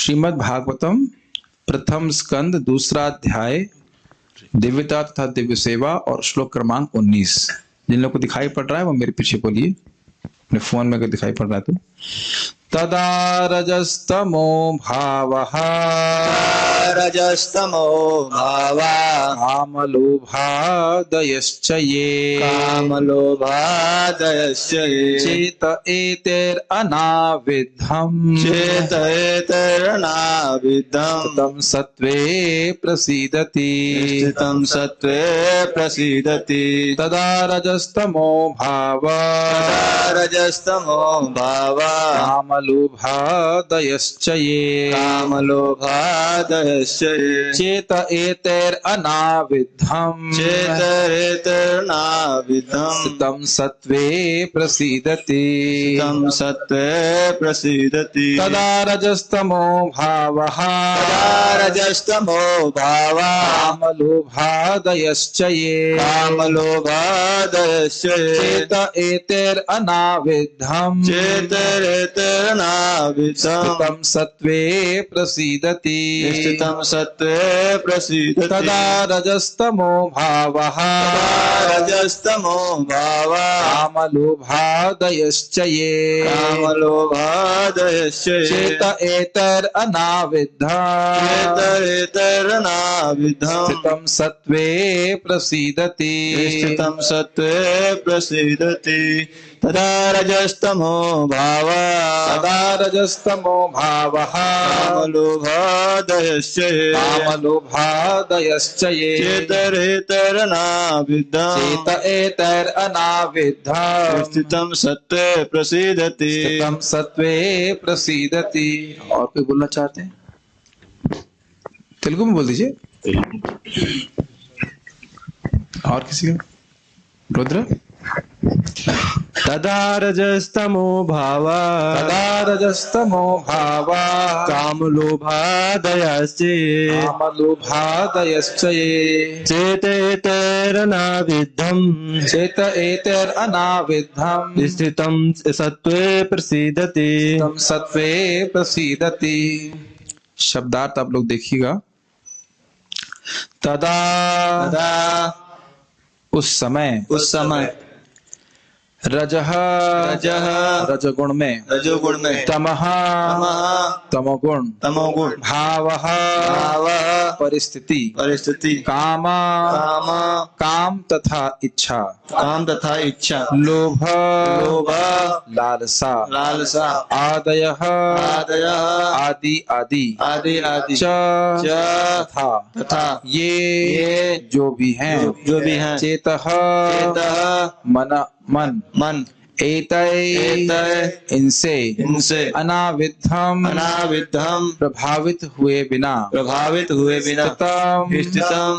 श्रीमद् भागवतम प्रथम स्कंद दूसरा अध्याय दिव्यता तथा दिव्य सेवा और श्लोक क्रमांक 19। जिन लोगों को दिखाई पड़ रहा है वो मेरे पीछे बोलिए, अपने फोन में अगर दिखाई पड़ रहा है तो। तदा रजस्तमो भावः रजस्तमो भावा कामलोभादयश्च ये कामलोभादयश्च ये चेत एतैरनाविद्धम् चेत एतैरनाविद्धम् स्थितं सत्त्वे प्रसीदति। स्थितं सत्त्वे प्रसीदति। तदा रजस्तमो भावः रजस्तमो भावा कामलोभादयश्च ये कामलोभादयश्च ये चेत एतैरनाविद्धम् चेत एतैरनाविद्धम् स्थितं सत्त्वे प्रसीदति। स्थितं सत्त्वे प्रसीदति। तदा रजस्तमो भावः रजस्तमो भावा कामलोभादयश्च ये कामलोभादयश्च ये चेत एतैरनाविद्धम् चेतरेतरनाविद्धम् स्थितं सत्त्वे प्रसीदति। स्थितं सत्त्वे प्रसीदति। तदा रजस्तमो भावः रजस्तमो भावा कामलोभादयश्च ये कामलोभादयश्च ये चेत एतैरनाविद्धम् चेतरेतरनाविद्धम् स्थितं सत्त्वे प्रसीदति। स्थितं सत्त्वे प्रसीदति। तदा रजस्तमो भावा तदा रजस्तमो भावः कामलोभादयश्च ये कामलोभादयश्च ये चेतरेतरनाविद्धम् चेत एतैरनाविद्धम् स्थितं सत्त्वे प्रसीदति। स्थितं सत्त्वे प्रसीदति। और कोई बोलना चाहते हैं? तेलुगु में बोल दीजिए। और किसी का? रुद्र। तदा रजस्तमो भावा तदा रजस्तमो भावा कामलोभादयश्च ये कामलोभादयश्च ये चेतेतरनाविद्धम् चेत एतैरनाविद्धम् स्थितं सत्त्वे प्रसीदति। स्थितं सत्त्वे प्रसीदति। शब्दार्थ आप लोग देखिएगा। तदा तदा उस समय रजः रजगुण में रजोगुण में तमः तमोगुण तमोगुण भावः परिस्थिति परिस्थिति काम तथा इच्छा काम तथा इच्छा लोभ लालसा आदयः आदि च तथा ये जो भी हैं चेतः मन एतै इनसे अनाविद्धम् प्रभावित हुए बिना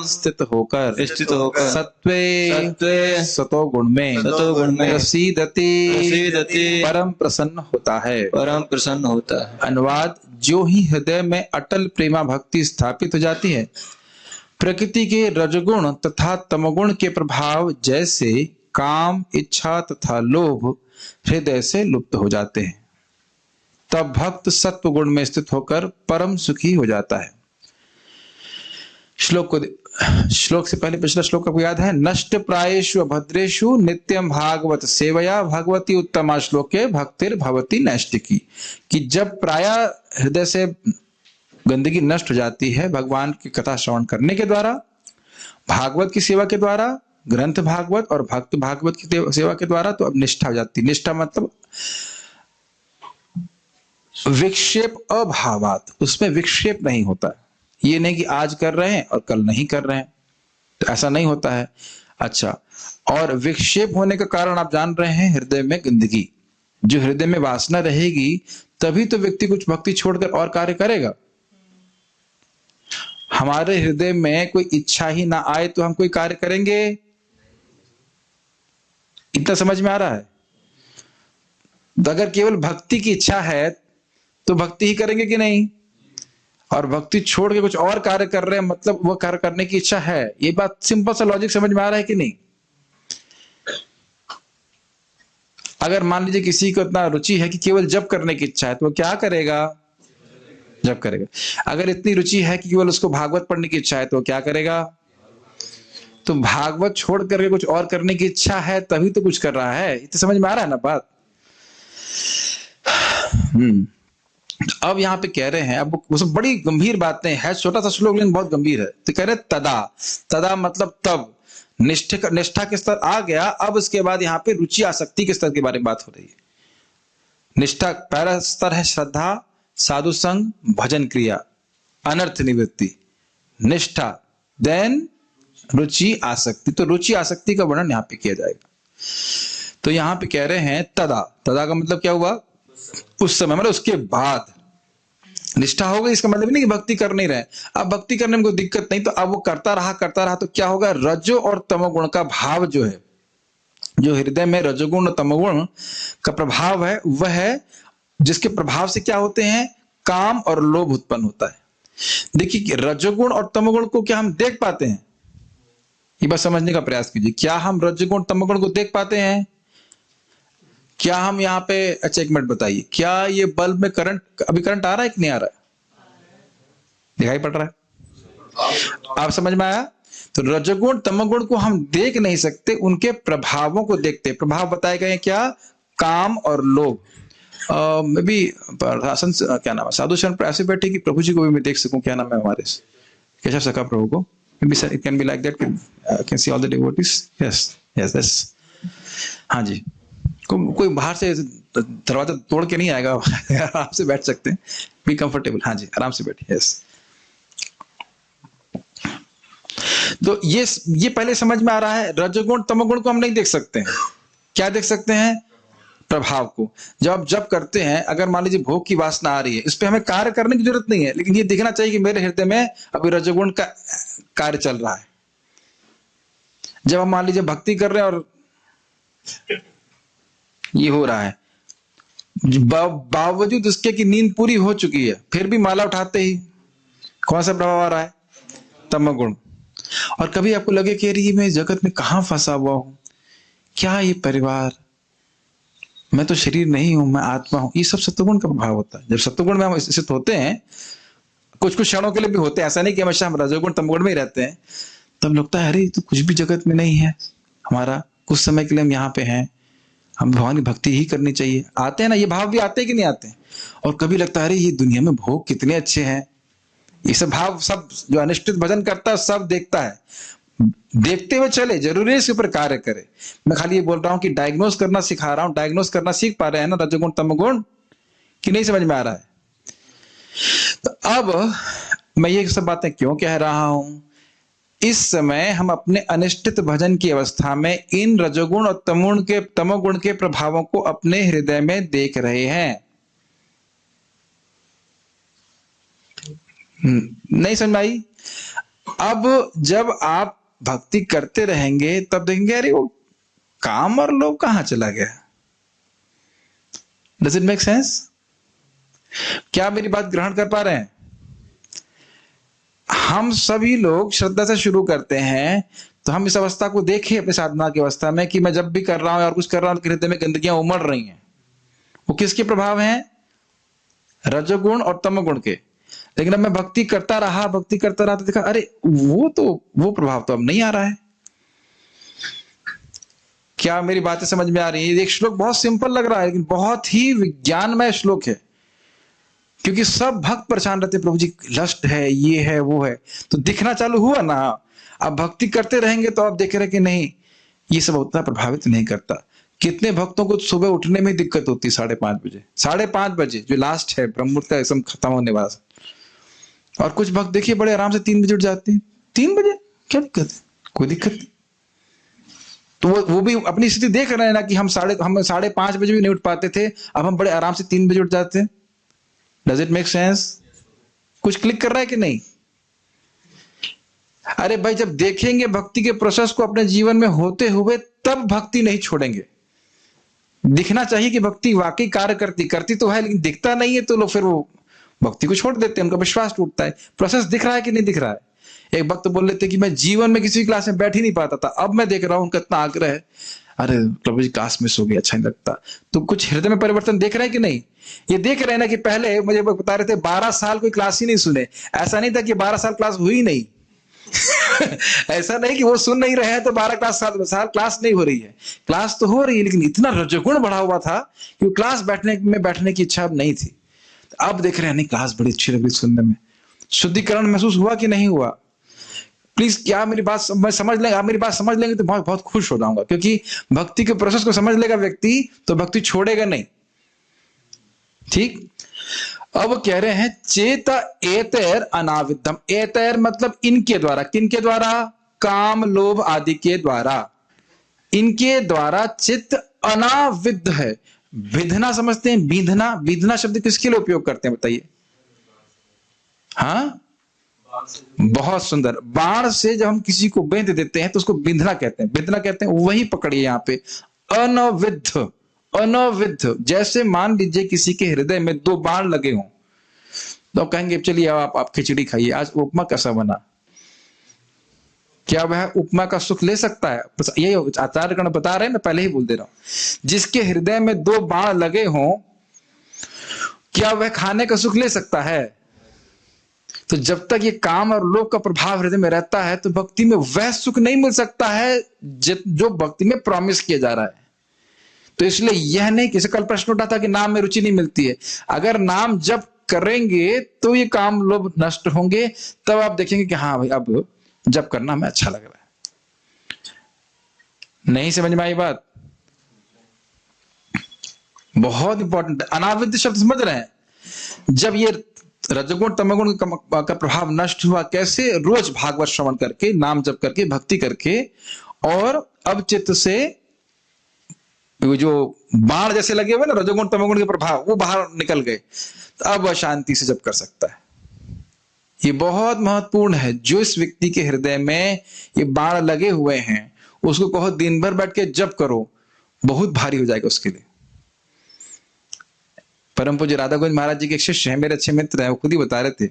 स्थित होकर सत्त्वे सतोगुण में प्रसीदति परम प्रसन्न होता है। अनुवाद: जो ही हृदय में अटल प्रेमा भक्ति स्थापित हो जाती है, प्रकृति के रजगुण तथा तमगुण के प्रभाव जैसे काम, इच्छा तथा लोभ हृदय से लुप्त हो जाते हैं, तब भक्त सत्व गुण में स्थित होकर परम सुखी हो जाता है। श्लोक से पहले पिछला श्लोक आपको याद है? नष्ट प्रायेषु भद्रेषु नित्यम भागवत सेवया भगवती उत्तमा श्लोके भक्तिर भवती नैष्टिकी। कि जब प्राय हृदय से गंदगी नष्ट हो जाती है भगवान की कथा श्रवण करने के द्वारा, भागवत की सेवा के द्वारा, ग्रंथ भागवत और भक्त भागवत की सेवा के द्वारा, तो अब निष्ठा हो जाती है। निष्ठा मतलब विक्षेप अभावात, उसमें विक्षेप नहीं होता। ये नहीं कि आज कर रहे हैं और कल नहीं कर रहे हैं, तो ऐसा नहीं होता है। अच्छा, और विक्षेप होने का कारण आप जान रहे हैं, हृदय में गंदगी। जो हृदय में वासना रहेगी तभी तो व्यक्ति कुछ भक्ति छोड़कर और कार्य करेगा। हमारे हृदय में कोई इच्छा ही ना आए तो हम कोई कार्य करेंगे? इतना समझ में आ रहा है? अगर केवल भक्ति की इच्छा है तो भक्ति ही करेंगे कि नहीं? और भक्ति छोड़ के कुछ और कार्य कर रहे हैं, मतलब वो कार्य करने की इच्छा है। ये बात सिंपल सा लॉजिक समझ में आ रहा है कि नहीं? अगर मान लीजिए किसी को इतना रुचि है कि केवल जप करने की इच्छा है, तो वो क्या करेगा? जब करेगा। अगर इतनी रुचि है कि केवल उसको भागवत पढ़ने की इच्छा है तो क्या करेगा? तो भागवत छोड़ करके कुछ और करने की इच्छा है तभी तो कुछ कर रहा है। इतने समझ में आ रहा है ना बात? अब यहाँ पे कह रहे हैं, अब वो सब बड़ी गंभीर बातें हैं, छोटा सा श्लोक लेकिन बहुत गंभीर है। तो कह रहे तदा, तदा मतलब तब, निष्ठा के स्तर आ गया। अब इसके बाद यहाँ पे रुचि आसक्ति के स्तर के बारे में बात हो रही है। निष्ठा पहला स्तर है श्रद्धा, साधु संग, भजन क्रिया, अनर्थ निवृत्ति, निष्ठा, देन रुचि आसक्ति। तो रुचि आसक्ति का वर्णन यहाँ पे किया जाएगा। तो यहाँ पे कह रहे हैं तदा, तदा का मतलब क्या हुआ? उस समय, मतलब उसके बाद। निष्ठा हो गई इसका मतलब नहीं कि भक्ति कर नहीं रहे, अब भक्ति करने में कोई दिक्कत नहीं, तो अब वो करता रहा तो क्या होगा? रजो और तमोगुण का भाव जो है, जो हृदय में रजोगुण और तमोगुण का प्रभाव है, वह है जिसके प्रभाव से क्या होते हैं? काम और लोभ उत्पन्न होता है। देखिए कि रजोगुण और तमोगुण को क्या हम देख पाते हैं? ये बात समझने का प्रयास कीजिए। क्या हम रजोगुण तमोगुण को देख पाते हैं? क्या हम यहाँ पे, अच्छा एक मिनट बताइए, क्या ये बल्ब में करंट, अभी करंट आ रहा है कि नहीं आ रहा है? दिखाई पड़ रहा है? आप समझ में आया? तो रजोगुण तमोगुण को हम देख नहीं सकते, उनके प्रभावों को देखते। प्रभाव बताए गए क्या? काम और लोभ। मैं भी क्या नाम है, साधु शरण पर ऐसे बैठे कि प्रभु जी को भी मैं देख सकूं। क्या नाम है हमारे, कैसा सका प्रभु को? It can be like that. Can see all the devotees. Yes, yes. हाँ जी, कोई बाहर से दरवाजा तोड़ के नहीं आएगा, आराम से बैठ सकते हैं, बी कंफर्टेबल। हाँ जी, आराम से बैठिए। यस। तो ये पहले समझ में आ रहा है। रजोगुण तमोगुण को हम नहीं देख सकते हैं, क्या देख सकते हैं? प्रभाव को। जब करते हैं, अगर मान लीजिए भोग की वासना आ रही है, इस पे हमें कार्य करने की जरूरत नहीं है, लेकिन ये दिखना चाहिए कि मेरे हृदय में अभी रजोगुण का कार्य चल रहा है। जब हम मान लीजिए भक्ति कर रहे हैं और ये हो रहा है, बावजूद उसके कि नींद पूरी हो चुकी है, फिर भी माला उठाते ही कौन सा प्रभाव आ रहा है? तमोगुण। और कभी आपको लगे कि अरे मैं जगत में कहां फंसा हुआ हूं, क्या ये परिवार, मैं तो शरीर नहीं हूं, मैं आत्मा हूं, ये सब सत्वगुण का प्रभाव होता है। जब सत्वगुण में हम स्थित होते हैं, कुछ क्षणों के लिए भी होते हैं, ऐसा नहीं कि हमेशा हम रजोगुण तमोगुण में ही रहते हैं, तब लगता है अरे तो कुछ भी जगत में नहीं है हमारा, कुछ समय के लिए हम यहाँ पे हैं, हम भगवान की भक्ति ही करनी चाहिए। आते हैं ना ये भाव, भी आते हैं कि नहीं आते हैं? और कभी लगता है अरे ये दुनिया में भोग कितने अच्छे हैं। ये सब भाव, सब जो अनुष्ठित भजन करता है सब देखता है, देखते हुए चले, जरूरी है इसके ऊपर कार्य करे। मैं खाली ये बोल रहा हूं कि डायग्नोस करना सिखा रहा हूं। डायग्नोस करना सीख पा रहे हैं ना रजोगुण तमोगुण कि नहीं? समझ में आ रहा है? तो अब मैं ये सब बातें क्यों कह रहा हूं? इस समय हम अपने अनिष्ठित भजन की अवस्था में इन रजोगुण और तमोगुण के प्रभावों को अपने हृदय में देख रहे हैं। नहीं समझ आई? अब जब आप भक्ति करते रहेंगे तब देखेंगे अरे वो काम और लोभ कहां चला गया। Does it make sense? क्या मेरी बात ग्रहण कर पा रहे हैं? हम सभी लोग श्रद्धा से शुरू करते हैं, तो हम इस अवस्था को देखें अपनी साधना की अवस्था में कि मैं जब भी कर रहा हूं और कुछ कर रहा हूं, हृदय में गंदगियां उमड़ रही हैं। वो किसके प्रभाव हैं? रजोगुण और तमोगुण के। लेकिन अब मैं भक्ति करता रहा तो देखा अरे वो प्रभाव तो अब नहीं आ रहा है। क्या मेरी बातें समझ में आ रही है? एक श्लोक बहुत सिंपल लग रहा है, लेकिन बहुत ही विज्ञानमय श्लोक है, क्योंकि सब भक्त परेशान रहते, प्रभु जी लस्ट है, ये है, वो है। तो दिखना चालू हुआ ना। अब भक्ति करते रहेंगे तो आप देख रहे कि नहीं, ये सब उतना प्रभावित नहीं करता। कितने भक्तों को सुबह उठने में दिक्कत होती है 5:30 बजे जो लास्ट है ब्रह्ममुहूर्त का एकदम खत्म होने वाला। और कुछ भक्त देखिए बड़े आराम से 3 बजे उठ जाते हैं। 3 बजे क्या दिक्कत है? कोई दिक्कत नहीं। तो वो भी अपनी स्थिति देख रहे हैं ना कि हम 5:30 बजे भी नहीं उठ पाते थे, अब हम बड़े आराम से 3 बजे उठ जाते हैं। Does it make sense? कुछ क्लिक कर रहा है कि नहीं? अरे भाई जब देखेंगे भक्ति के प्रोसेस को अपने जीवन में होते हुए, तब भक्ति नहीं छोड़ेंगे। दिखना चाहिए कि भक्ति वाकई कार्य करती तो है, लेकिन दिखता नहीं है तो लोग फिर वो भक्ति को छोड़ देते हैं, उनका विश्वास टूटता है। प्रोसेस दिख रहा है कि नहीं दिख रहा है? एक भक्त बोल लेते कि मैं जीवन में किसी क्लास में बैठ ही नहीं पाता था, अब मैं देख रहा हूं उनका इतना आग्रह है, अरे प्रभु जी काश मिस हो गया, अच्छा नहीं लगता। तो कुछ हृदय में परिवर्तन देख रहे हैं कि नहीं? ये देख रहे हैं ना कि पहले मुझे बता रहे थे 12 साल कोई क्लास ही नहीं सुने। ऐसा नहीं था कि 12 साल क्लास हुई नहीं। ऐसा नहीं कि वो सुन नहीं रहे हैं तो 12 साल क्लास नहीं हो रही है, क्लास तो हो रही है, लेकिन इतना रजोगुण बढ़ा हुआ था कि क्लास बैठने की इच्छा अब नहीं थी। अब देख रहे हैं नहीं, क्लास बड़ी अच्छी लग रही सुनने में। शुद्धिकरण महसूस हुआ कि नहीं हुआ? प्लीज क्या मेरी बात समझ लेंगे? आप मेरी बात समझ लेंगे तो बहुत बहुत खुश हो जाऊंगा, क्योंकि भक्ति के प्रोसेस को समझ लेगा व्यक्ति तो भक्ति छोड़ेगा नहीं। ठीक, अब कह रहे हैं चेत एतैर अनाविद्धम। एतैर मतलब इनके द्वारा। किनके द्वारा? काम लोभ आदि के द्वारा। इनके द्वारा चित्त अनाविद्ध है। विधना समझते हैं? बीधना, बीधना शब्द किसके लिए उपयोग करते हैं बताइए? हाँ, बहुत सुंदर। बाण से जब हम किसी को बेंध देते हैं तो उसको बिंधना कहते हैं। बिंधना कहते हैं, वही पकड़िए यहाँ पे, अनविद्ध। अनविद्ध जैसे मान लीजिए किसी के हृदय में 2 बाण लगे हों तो कहेंगे चलिए आप खिचड़ी खाइए, आज उपमा कैसा बना? क्या वह उपमा का सुख ले सकता है? यही आचार्यगण बता रहे हैं, मैं पहले ही बोल दे रहा हूं। जिसके हृदय में 2 बाण लगे हों, क्या वह खाने का सुख ले सकता है? तो जब तक ये काम और लोभ का प्रभाव हृदय में रहता है तो भक्ति में वह सुख नहीं मिल सकता है जो भक्ति में प्रॉमिस किया जा रहा है। तो इसलिए यह नहीं, किसी कल प्रश्न उठा था कि नाम में रुचि नहीं मिलती है। अगर नाम जब करेंगे तो ये काम लोभ नष्ट होंगे, तब आप देखेंगे कि हाँ भाई अब जब करना हमें अच्छा लग रहा है। नहीं समझ में आई बात? बहुत इंपॉर्टेंट। अनाविद्ध शब्द समझ रहे हैं? जब ये रजोगुण तमोगुण का प्रभाव नष्ट हुआ, कैसे? रोज भागवत श्रवण करके, नाम जप करके, भक्ति करके, और अब चित्त से जो बाण जैसे लगे हुए ना रजोगुण तमोगुण के प्रभाव, वो बाहर निकल गए, तो अब वह शांति से जप कर सकता है। ये बहुत महत्वपूर्ण है। जो इस व्यक्ति के हृदय में ये बाण लगे हुए हैं उसको कहो दिन भर बैठ के जप करो, बहुत भारी हो जाएगा उसके लिए। परम पूज्य राधा गोविंद महाराज जी के एक शिष्य है, मेरे अच्छे मित्र हैं, वो खुद ही बता रहे थे,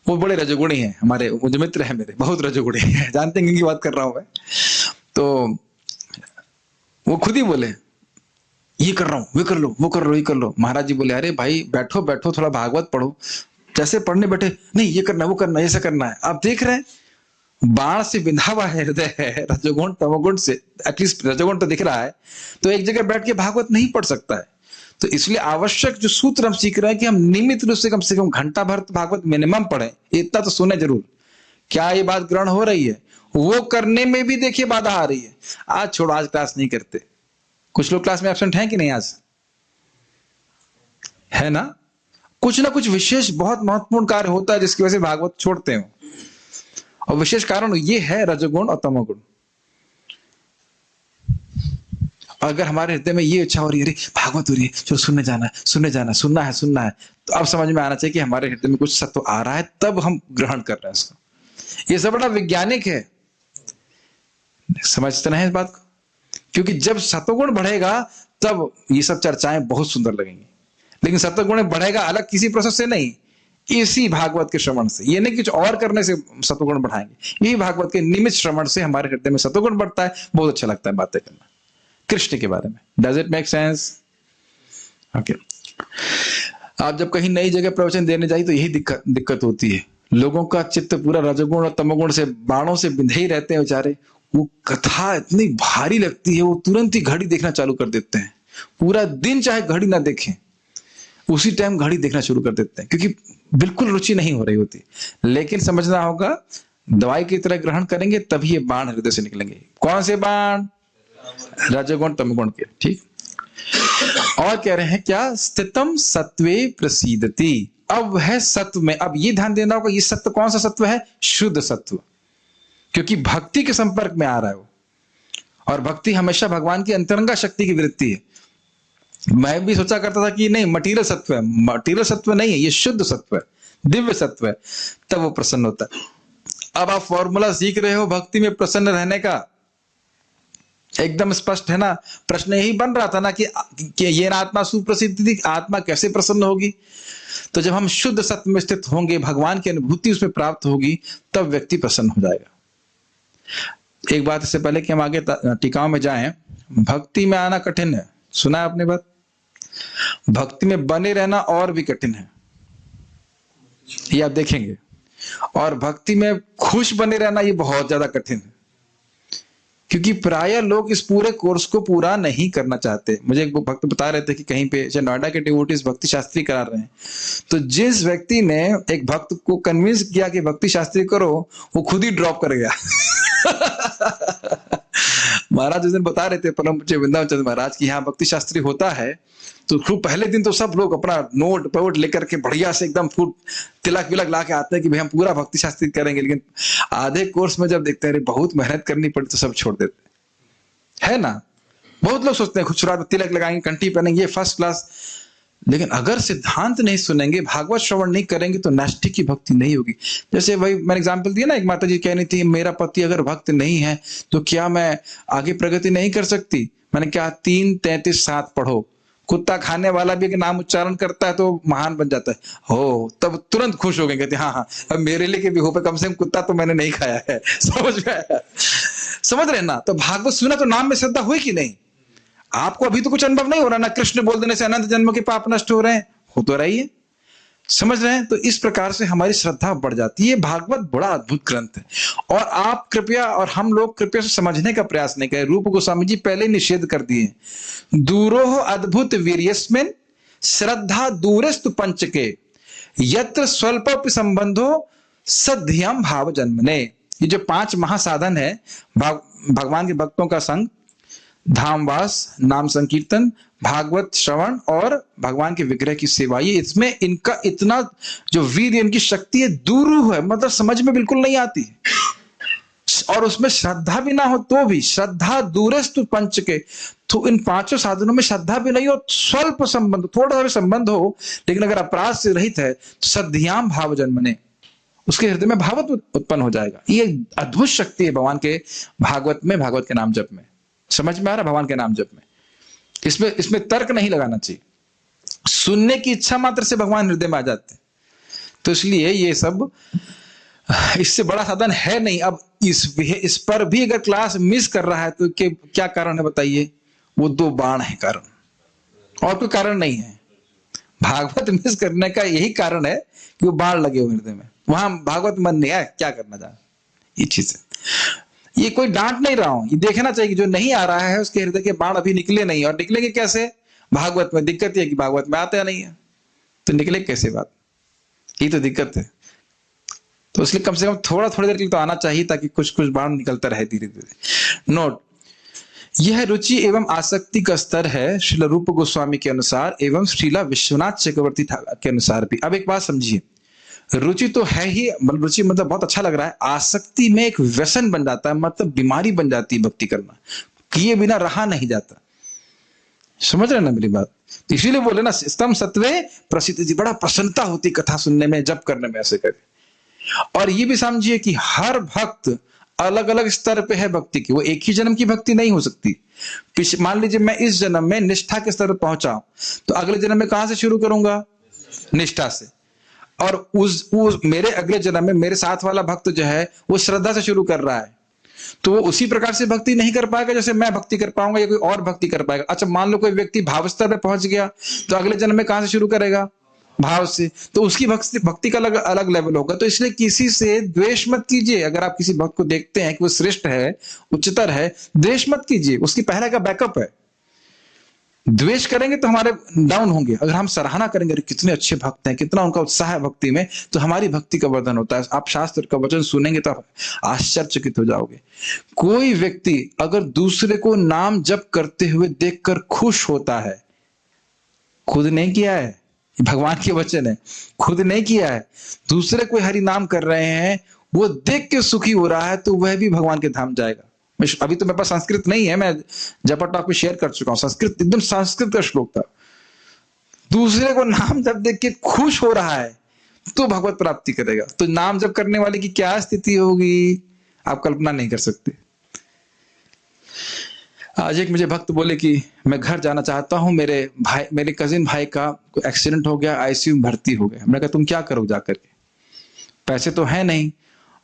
वो बड़े रजोगुणी हैं हमारे, वो जो मित्र है मेरे बहुत रजोगुणी है, जानते हैं किनकी बात कर रहा हूं मैं। तो वो खुद ही बोले ये कर रहा हूं, वे कर लो, वो कर लो, ये कर लो। महाराज जी बोले अरे भाई बैठो बैठो, थोड़ा भागवत पढ़ो। जैसे पढ़ने बैठे, नहीं ये करना, वो करना, ऐसा करना है। आप देख रहे हैं बाण से बिंधा हुआ हृदय है, रजोगुण तमोगुण से, एटलीस्ट रजोगुण तो दिख रहा है, तो एक जगह बैठ के भागवत नहीं पढ़ सकता है। तो इसलिए आवश्यक जो सूत्र हम सीख रहे हैं कि हम नियमित रूप से कम घंटा भर भागवत मिनिमम पढ़ें, इतना तो सुने जरूर। क्या ये बात ग्रहण हो रही है? वो करने में भी देखिए बाधा आ रही है। आज छोड़ो, आज क्लास नहीं करते। कुछ लोग क्लास में एब्सेंट हैं कि नहीं आज? है ना? कुछ ना कुछ विशेष बहुत महत्वपूर्ण कार्य होता है जिसकी वजह से भागवत छोड़ते हो, और विशेष कारण ये है रजोगुण और तमोगुण। अगर हमारे हृदय में ये इच्छा हो रही है, भागवत हो रही है, चलो सुनने जाना है, सुनने जाना, सुनना है, तो अब समझ में आना चाहिए कि हमारे हृदय में कुछ सत्व आ रहा है, तब हम ग्रहण कर रहे हैं इसको। ये सब बड़ा वैज्ञानिक है, समझते नहीं इस बात को? क्योंकि जब सत्वगुण बढ़ेगा तब ये सब चर्चाएं बहुत सुंदर लगेंगी। लेकिन सत्वगुण बढ़ेगा अलग किसी प्रोसेस से नहीं, इसी भागवत के श्रवण से। ये नहीं कुछ और करने से सत्वगुण बढ़ाएंगे, यही भागवत के नियमित श्रवण से हमारे हृदय में सत्वगुण बढ़ता है। बहुत अच्छा लगता है बातें करना कृष्ण के बारे में। Does it make sense? Okay. आप जब कहीं नई जगह प्रवचन देने जाइए तो यही दिक्कत होती है। लोगों का चित्त पूरा रजोगुण और तमोगुण से, बाणों से बिंधे ही रहते हैं बेचारे। वो कथा इतनी भारी लगती है, वो तुरंत ही घड़ी देखना चालू कर देते हैं। पूरा दिन चाहे घड़ी ना देखें, उसी टाइम घड़ी देखना शुरू कर देते हैं, क्योंकि बिल्कुल रुचि नहीं हो रही होती। लेकिन समझना होगा, दवाई की तरह ग्रहण करेंगे तभी ये बाण हृदय से निकलेंगे। कौन से बाण? रजोगुण तमोगुण के। ठीक। और कह रहे हैं क्या? स्थितम सत्वे प्रसीदति। अब है सत्व में। अब ये ध्यान देना होगा, ये सत्व कौन सा सत्व है? शुद्ध सत्व, क्योंकि भक्ति के संपर्क में आ रहा है वो। और भक्ति हमेशा भगवान की अंतरंगा शक्ति की वृत्ति है। मैं भी सोचा करता था कि नहीं मटीरियल सत्व है, मटीरियल सत्व नहीं है, ये शुद्ध सत्व है, दिव्य सत्व है, तब वो प्रसन्न होता है। अब आप फॉर्मूला सीख रहे हो भक्ति में प्रसन्न रहने का, एकदम स्पष्ट है ना। प्रश्न यही बन रहा था ना कि ये आत्मा सुप्रसिद्ध थी, आत्मा कैसे प्रसन्न होगी? तो जब हम शुद्ध सत्व में स्थित होंगे, भगवान की अनुभूति उसमें प्राप्त होगी, तब व्यक्ति प्रसन्न हो जाएगा। एक बात इससे पहले कि हम आगे टीकाओं में जाएं, भक्ति में आना कठिन है, सुना है आपने बात? भक्ति में बने रहना और भी कठिन है, ये आप देखेंगे। और भक्ति में खुश बने रहना ये बहुत ज्यादा कठिन है, क्योंकि प्राय लोग इस पूरे कोर्स को पूरा नहीं करना चाहते। मुझे एक भक्त बता रहे थे कि कहीं पे नोएडा के डिवोटीज भक्ति शास्त्री करा रहे हैं, तो जिस व्यक्ति ने एक भक्त को कन्विंस किया कि भक्ति शास्त्री करो, वो खुद ही ड्रॉप कर गया। महाराज उस दिन बता रहे थे परम पूज्य वृंदावन चंद्र महाराज की यहाँ भक्ति शास्त्री होता है, तो खूब पहले दिन तो सब लोग अपना नोट पवोट लेकर के बढ़िया से एकदम फूट तिलक विलक ला के आते हैं कि भाई हम पूरा भक्ति शास्त्री करेंगे। लेकिन आधे कोर्स में जब देखते हैं बहुत मेहनत करनी पड़ी तो सब छोड़ देते है ना। बहुत लोग सोचते हैं खुद शुरुआत में तिलक लगाएंगे, कंठी पहनेंगे, फर्स्ट क्लास, लेकिन अगर सिद्धांत नहीं सुनेंगे, भागवत श्रवण नहीं करेंगे तो नैष्ठिक की भक्ति नहीं होगी। जैसे वही मैंने एग्जाम्पल दिया ना, एक माता जी कह रही थी मेरा पति अगर भक्त नहीं है तो क्या मैं आगे प्रगति नहीं कर सकती? मैंने कहा 3-33-7 पढ़ो, कुत्ता खाने वाला भी अगर नाम उच्चारण करता है तो महान बन जाता है। हो तब तुरंत खुश हो गए, कहते हाँ हाँ अब मेरे लिए भी हो पे, कम से कम कुत्ता तो मैंने नहीं खाया है। समझ में आया? समझ रहे ना? तो भागवत सुना तो नाम में श्रद्धा हुई कि नहीं? आपको अभी तो कुछ अनुभव नहीं हो रहा ना, कृष्ण बोल देने से अनंत जन्म के पाप नष्ट हो रहे हैं, हो तो रही है। समझ रहे हैं? तो इस प्रकार से हमारी श्रद्धा बढ़ जाती है। भागवत बड़ा अद्भुत ग्रंथ है, और आप कृपया और हम लोग कृपया से समझने का प्रयास नहीं करें। रूप गोस्वामी जी पहले निषेध कर दिए, दूरोह अद्भुत वीर्यस्मिन् श्रद्धा दूरस्तु पंचके यत्र स्वल्प संबंधो सध्यम भाव जन्मने। ये जो 5 महासाधन है भगवान के भक्तों का संग, धामवास, नाम संकीर्तन, भागवत श्रवण और भगवान के विग्रह की सेवा, ये इसमें इनका इतना जो वीर, इनकी शक्ति है, दूर है, मतलब समझ में बिल्कुल नहीं आती। और उसमें श्रद्धा भी ना हो तो भी, श्रद्धा दूरस्तु पंच के, तो इन 5 साधनों में श्रद्धा भी नहीं हो, स्वल्प संबंध, थोड़ा सा भी संबंध हो, लेकिन अगर अपराध से रहित है तो सद्याम भाव जन्मने, उसके हृदय में भावत उत्पन्न हो जाएगा। ये अद्भुत शक्ति है भगवान के भागवत में, भागवत के नाम जप में। समझ में आ रहा? भगवान के नाम जप में इसमें तर्क नहीं लगाना चाहिए, सुनने की इच्छा मात्र से भगवान हृदय में आ जाते हैं। तो इसलिए ये सब इससे बड़ा साधन है नहीं। अब इस पर भी अगर क्लास मिस कर रहा है तो क्या कारण है बताइए? वो 2 बाण है कारण, और कोई कारण नहीं है। भागवत मिस करने का यही कारण है कि वो बाण लगे हुए हृदय में, वहां भागवत मन नहीं आया, क्या करना चाह, ये चीज है। ये कोई डांट नहीं रहा हूं, ये देखना चाहिए कि जो नहीं आ रहा है उसके हृदय के बाण अभी निकले नहीं, और निकलेंगे कैसे? भागवत में दिक्कत है कि भागवत में आता नहीं है, तो निकले कैसे बात? ये तो दिक्कत है। तो इसलिए कम से कम थोड़ी देर के लिए तो आना चाहिए, ताकि कुछ बाण निकलता रहे धीरे धीरे। नोट, यह रुचि एवं आसक्ति का स्तर है श्रील रूप गोस्वामी के अनुसार एवं श्रीला विश्वनाथ चक्रवर्ती के अनुसार भी। अब एक बात समझिए, रुचि तो है ही, रुचि मतलब बहुत अच्छा लग रहा है, आसक्ति में एक व्यसन बन जाता है, मतलब बीमारी बन जाती है भक्ति करना, किए बिना रहा नहीं जाता। समझ रहे ना मेरी बात? तो इसीलिए बोले ना, स्तम सत्वे प्रसिद्ध जी, बड़ा प्रसन्नता होती कथा सुनने में, जप करने में, ऐसे करके। और ये भी समझिए कि हर भक्त अलग अलग स्तर पे है भक्ति की, वो एक ही जन्म की भक्ति नहीं हो सकती। मान लीजिए मैं इस जन्म में निष्ठा के स्तर पर पहुंचा, तो अगले जन्म में कहां से शुरू करूंगा? निष्ठा से। और उस मेरे अगले जन्म में मेरे साथ वाला भक्त जो है वो श्रद्धा से शुरू कर रहा है, तो वो उसी प्रकार से भक्ति नहीं कर पाएगा जैसे मैं भक्ति कर पाऊंगा या कोई और भक्ति कर पाएगा। अच्छा, मान लो कोई व्यक्ति भाव स्तर पे पहुंच गया, तो अगले जन्म में कहां से शुरू करेगा? भाव से। तो उसकी भक्ति का अलग अलग लेवल होगा। तो इसलिए किसी से द्वेष मत कीजिए। अगर आप किसी भक्त को देखते हैं कि वो श्रेष्ठ है, उच्चतर है, द्वेष मत कीजिए, उसकी पहले का बैकअप है। द्वेष करेंगे तो हमारे डाउन होंगे। अगर हम सराहना करेंगे कितने अच्छे भक्त हैं, कितना उनका उत्साह है भक्ति में, तो हमारी भक्ति का वर्धन होता है। आप शास्त्र का वचन सुनेंगे तो आप आश्चर्यचकित हो जाओगे। कोई व्यक्ति अगर दूसरे को नाम जप करते हुए देखकर खुश होता है, खुद नहीं किया है, भगवान के वचन है, खुद नहीं किया है, दूसरे कोई हरि नाम कर रहे हैं, वो देख के सुखी हो रहा है, तो वह भी भगवान के धाम जाएगा। अभी तो मेरे पास संस्कृत नहीं है, मैं जपा टॉक पे शेयर कर चुका हूं, संस्कृत एकदम संस्कृत का श्लोक था। दूसरे को नाम जब देख के खुश हो रहा है तो भगवत प्राप्ति करेगा। तो नाम जप करने वाले की क्या स्थिति होगी, आप कल्पना नहीं कर सकते। आज एक मुझे भक्त बोले कि मैं घर जाना चाहता हूं, मेरे कजिन भाई का एक्सीडेंट हो गया, आईसीयू में भर्ती हो गया। मैंने कहा तुम क्या करोगे जाकर के? पैसे तो है नहीं,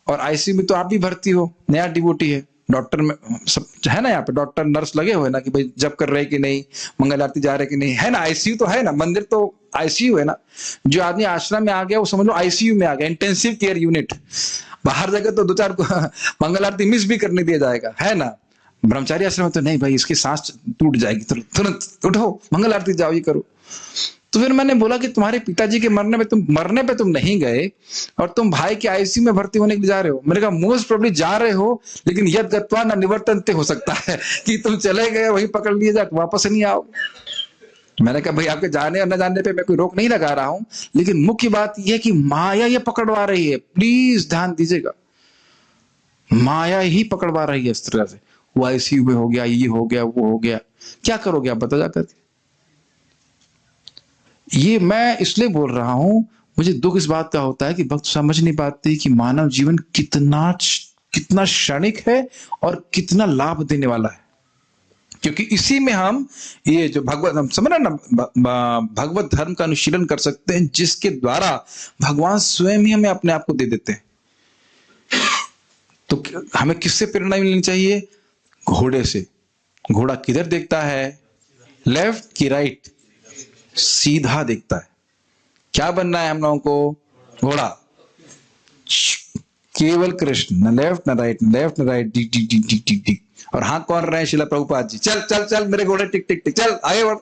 और आईसीयू में तो आप भी भर्ती हो, नया डिवोटी है, डॉक्टर में सब है ना, यहाँ पे डॉक्टर नर्स लगे हुए ना कि भाई जब कर रहे कि नहीं, मंगल आरती जा रहे कि नहीं, है ना। आईसीयू तो है ना, मंदिर तो आईसीयू है ना। जो आदमी आश्रम में आ गया वो समझ लो आईसीयू में आ गया, इंटेंसिव केयर यूनिट। बाहर जगह तो 2-4 मंगल आरती मिस भी करने दिया जाएगा, है ना। ब्रह्मचारी आश्रम में तो नहीं भाई, इसकी सांस टूट जाएगी, तुरंत उठो मंगल आरती जाओ, ये करो। तो फिर मैंने बोला कि तुम्हारे पिताजी के मरने पे तुम नहीं गए और तुम भाई के आईसीयू में भर्ती होने के लिए जा रहे हो। मैंने कहा मोस्ट प्रोबेबली जा रहे हो, लेकिन यद गत्वा न निवर्तन्ते, हो सकता है कि तुम चले गए वहीं पकड़ लिए जा, वापस नहीं आओगे। मैंने कहा भाई आपके जाने और न जाने पे मैं कोई रोक नहीं लगा रहा हूं, लेकिन मुख्य बात यह है कि माया ये पकड़वा रही है, प्लीज ध्यान दीजिएगा। माया ही पकड़वा रही है इस तरह से। वो आईसीयू में हो गया, ये हो गया, वो हो गया, क्या करोगे आप बता जाकर। ये मैं इसलिए बोल रहा हूं, मुझे दुख इस बात का होता है कि भक्त समझ नहीं पाते कि मानव जीवन कितना क्षणिक है और कितना लाभ देने वाला है। क्योंकि इसी में हम ये जो हम समझ रहे ना, भगवत धर्म का अनुशीलन कर सकते हैं, जिसके द्वारा भगवान स्वयं ही हमें अपने आप को दे देते हैं। तो हमें किससे प्रेरणा मिलनी चाहिए? घोड़े से। घोड़ा किधर देखता है? लेफ्ट की राइट? सीधा देखता है। क्या बनना है हम लोगों को? घोड़ा। केवल कृष्ण, न लेफ्ट न राइट, न लेफ्ट न राइट, टिक टिक टिक टिक टिक टिक। और हाँ कौन रहे? शिला प्रभुपाद जी। चल चल चल मेरे घोड़े, टिक टिक टिक, चल आगे बढ़।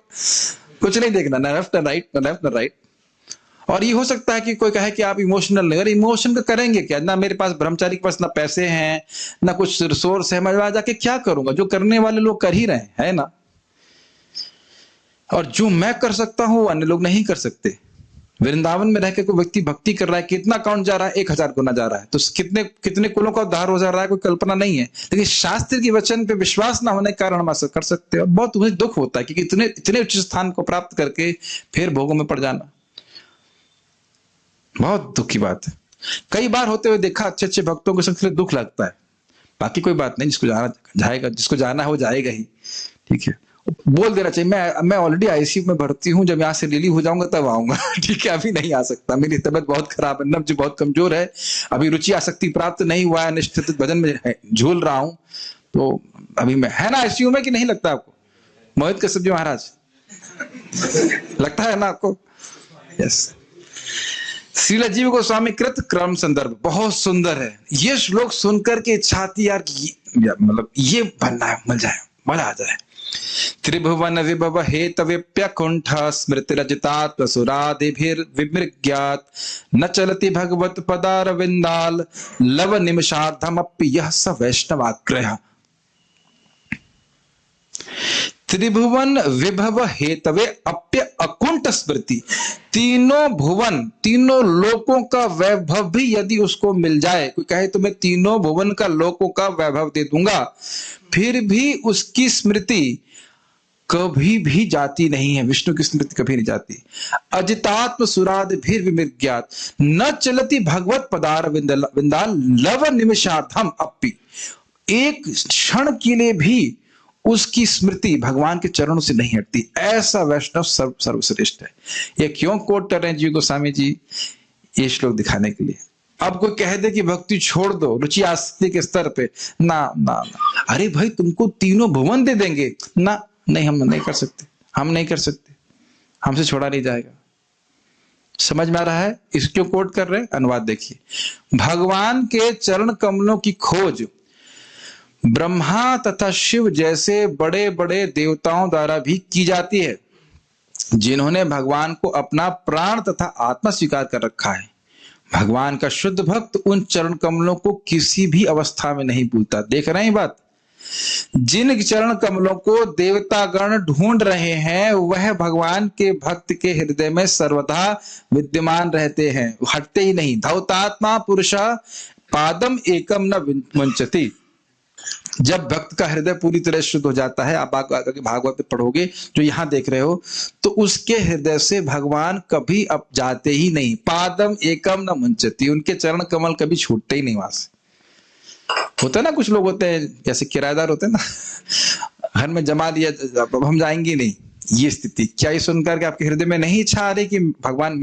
कुछ नहीं देखना, न लेफ्ट न राइट, न लेफ्ट न राइट। और ये हो सकता है कि कोई कहे कि आप इमोशनल नहीं, अरे इमोशन का करेंगे क्या? ना मेरे पास, ब्रह्मचारी के पास ना पैसे हैं, ना कुछ रिसोर्स है, मैं वहां जाके क्या करूंगा? जो करने वाले लोग कर ही रहे हैं, है ना। और जो मैं कर सकता हूं वो अन्य लोग नहीं कर सकते। वृंदावन में रह के कोई व्यक्ति भक्ति कर रहा है, कितना काउंट जा रहा है? 1000 गुना जा रहा है। तो कितने कितने कुलों का उद्धार हो जा रहा है, कोई कल्पना नहीं है। लेकिन शास्त्र के वचन पे विश्वास ना होने के कारण हम ऐसा कर सकते हैं। और बहुत मुझे दुख होता है कि इतने इतने उच्च स्थान को प्राप्त करके फिर भोगों में पड़ जाना, बहुत दुख की बात है। कई बार होते हुए देखा अच्छे अच्छे भक्तों को, सबसे दुख लगता है। बाकी कोई बात नहीं, जिसको जाना जाएगा, जिसको जाना है वो जाएगा ही, ठीक है। बोल देना चाहिए मैं ऑलरेडी आईसीयू में भर्ती हूं, जब यहाँ से रिलीव हो जाऊंगा तब आऊंगा, ठीक है। अभी नहीं आ सकता, मेरी तबीयत बहुत खराब है, नब्ज बहुत कमजोर है, अभी रुचि आसक्ति प्राप्त नहीं हुआ है, निश्चित भजन में झूल रहा हूं, तो अभी मैं, है ना आईसीयू में कि नहीं लगता आपको? मोहित कश्यप जी महाराज, लगता है ना आपको? यस। श्रील जीव गोस्वामी कृत क्रम संदर्भ बहुत सुंदर है। ये श्लोक सुनकर के इच्छा आती यार कि मतलब ये बनना है, मजा है, मजा आ जाए। त्रिभुवन विभव हेतविप्य कुंठ स्मृति रजतात विमृग्यात न चलति भगवत पदारविंदाल लव निमिषार्धमपि यह स वैष्णवाग्रह। त्रिभुवन विभव हेतवे अप्य अकुंठ स्मृति, तीनों भुवन, तीनों लोकों का वैभव भी यदि उसको मिल जाए, कोई कहे तो मैं तीनों भुवन का लोकों का वैभव दे दूंगा, फिर भी उसकी स्मृति कभी भी जाती नहीं है। विष्णु की स्मृति कभी नहीं जाती। अजितात्म सुराद भीर विमृग्यात न चलती भगवत पदार विंदाल लव निमिषार्थम अपि, एक क्षण के लिए भी उसकी स्मृति भगवान के चरणों से नहीं हटती। ऐसा वैष्णव सर्वश्रेष्ठ है। ये क्यों कोट कर रहे हैं जी गोस्वामी जी? ये श्लोक दिखाने के लिए। अब कोई कह दे कि भक्ति छोड़ दो रुचि आसक्ति के स्तर पे, ना ना ना, अरे भाई तुमको तीनों भुवन दे देंगे ना, नहीं हम नहीं कर सकते, हम नहीं कर सकते, हमसे छोड़ा नहीं जाएगा। समझ में आ रहा है? इसको कोट कर रहे हैं, अनुवाद देखिए। भगवान के चरण कमलों की खोज ब्रह्मा तथा शिव जैसे बड़े बड़े देवताओं द्वारा भी की जाती है, जिन्होंने भगवान को अपना प्राण तथा आत्मा स्वीकार कर रखा है। भगवान का शुद्ध भक्त उन चरण कमलों को किसी भी अवस्था में नहीं भूलता। देख रहे हैं बात? जिन चरण कमलों को देवतागण ढूंढ रहे हैं, वह भगवान के भक्त के हृदय में सर्वदा विद्यमान रहते हैं, हटते ही नहीं। धौतात्मा पुरुषा पादम एकम न वंचति। जब भक्त का हृदय पूरी तरह शुद्ध हो जाता है, आप भागवत में पढ़ोगे जो यहाँ देख रहे हो, तो उसके हृदय से भगवान कभी अब जाते ही नहीं। पादम एकम न मुंचती, उनके चरण कमल कभी छूटते ही नहीं वहां से। होता है ना, कुछ लोग होते हैं जैसे किराएदार होते हैं ना, घर में जमा लिया, अब हम जाएंगे नहीं, ये स्थिति। क्या ये सुनकर के आपके हृदय में नहीं इच्छा आ रही कि भगवान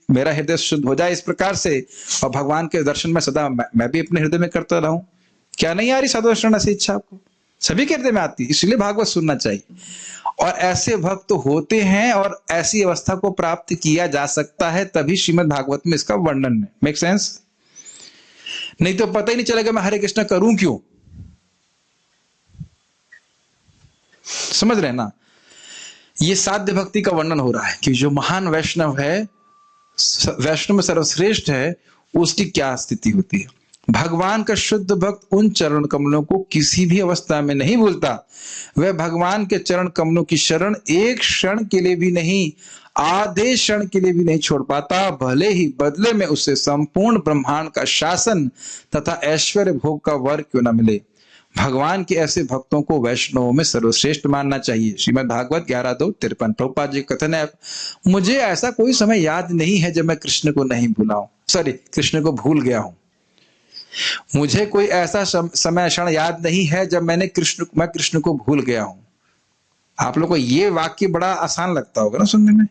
मेरा हृदय शुद्ध हो जाए इस प्रकार से, और भगवान के दर्शन में सदा मैं भी अपने हृदय में करता रहूं? क्या नहीं आ रही साधु शरण ऐसी इच्छा आपको? सभी के हृदय में आती है, इसलिए भागवत सुनना चाहिए। और ऐसे भक्त तो होते हैं और ऐसी अवस्था को प्राप्त किया जा सकता है, तभी श्रीमद् भागवत में इसका वर्णन है। Make sense? नहीं तो पता ही नहीं चलेगा मैं हरे कृष्ण करूं क्यों। समझ रहे हैं ना? ये साध्य भक्ति का वर्णन हो रहा है कि जो महान वैष्णव है, वैष्णव में सर्वश्रेष्ठ है, उसकी क्या स्थिति होती है। भगवान का शुद्ध भक्त उन चरण कमलों को किसी भी अवस्था में नहीं भूलता। वह भगवान के चरण कमलों की शरण एक क्षण के लिए भी नहीं, आधे क्षण के लिए भी नहीं छोड़ पाता, भले ही बदले में उससे संपूर्ण ब्रह्मांड का शासन तथा ऐश्वर्य भोग का वर क्यों न मिले। भगवान के ऐसे भक्तों को वैष्णवों में सर्वश्रेष्ठ मानना चाहिए। श्रीमद् भागवत 11:2-53। प्रभुपाद जी कथन है, मुझे ऐसा कोई समय याद नहीं है जब मैं कृष्ण को नहीं भूला हूं, कृष्ण को भूल गया हूं। मुझे कोई ऐसा समय क्षण याद नहीं है जब मैं कृष्ण को भूल गया हूं। आप लोगों को ये वाक्य बड़ा आसान लगता होगा ना सुनने में।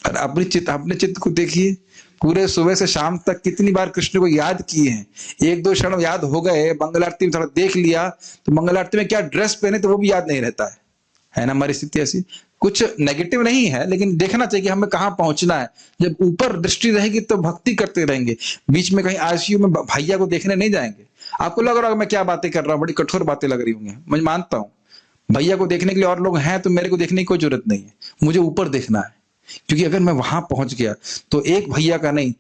और अपने चित्त को देखिए, पूरे सुबह से शाम तक कितनी बार कृष्ण को याद किए हैं। एक दो क्षण याद हो गए, मंगल आरती में थोड़ा देख लिया, तो मंगल आरती में क्या ड्रेस पहने तो वो भी याद नहीं रहता है ना। हमारी स्थिति ऐसी, कुछ नेगेटिव नहीं है, लेकिन देखना चाहिए कि हमें कहाँ पहुंचना है। जब ऊपर दृष्टि रहेगी तो भक्ति करते रहेंगे, बीच में कहीं आईसीयू में भैया को देखने नहीं जाएंगे। आपको लग रहा होगा मैं क्या बातें कर रहा हूँ, बड़ी कठोर बातें लग रही होंगी, मैं मानता हूँ। भैया को देखने के लिए और लोग हैं तो मेरे को देखने की कोई जरूरत नहीं है, मुझे ऊपर देखना है। क्योंकि अगर मैं वहां पहुंच गया तो एक भैया का नहीं,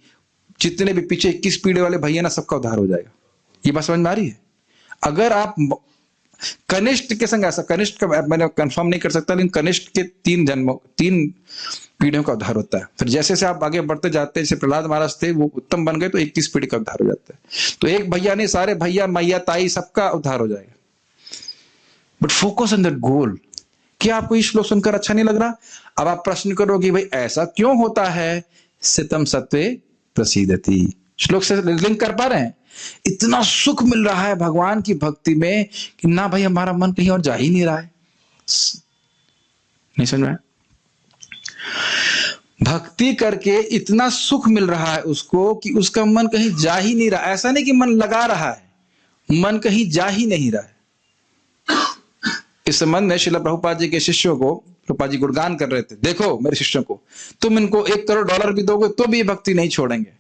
जितने भी पीछे 21 पीढ़े वाले भैया ना, सबका उद्धार हो जाएगा। ये बात समझ में आ रही है? अगर आप कनिष्ठ के संग, ऐसा कनिष्ठ का मैंने कंफर्म नहीं कर सकता, लेकिन कनिष्ठ के 3 पीढ़ियों का उद्धार होता है। फिर जैसे जैसे आप आगे बढ़ते जाते हैं, जैसे प्रहलाद महाराज थे, वो उत्तम बन गए तो 21 पीढ़ी का उद्धार हो जाता है। तो एक भैया नहीं, सारे भैया मैया ताई सबका उद्धार हो जाएगा। But focus on that goal. क्या आपको ये श्लोक सुनकर अच्छा नहीं लग रहा? अब आप प्रश्न करोगे भाई ऐसा क्यों होता है? सितम सत्वे प्रसीदति। श्लोक से लिंक कर पा रहे हैं? इतना सुख मिल रहा है भगवान की भक्ति में कि ना भाई हमारा मन कहीं और जा ही नहीं रहा है। नहीं समझ में? भक्ति करके इतना सुख मिल रहा है उसको कि उसका मन कहीं जा ही नहीं रहा। ऐसा नहीं कि मन लगा रहा है, मन कहीं जा ही नहीं रहा है। इस संबंध में श्रील प्रभुपाद जी के शिष्यों को प्रभुपाद जी गुणगान कर रहे थे, देखो मेरे शिष्यों को, तुम इनको $1 करोड़ भी दोगे तो भी ये भक्ति नहीं छोड़ेंगे।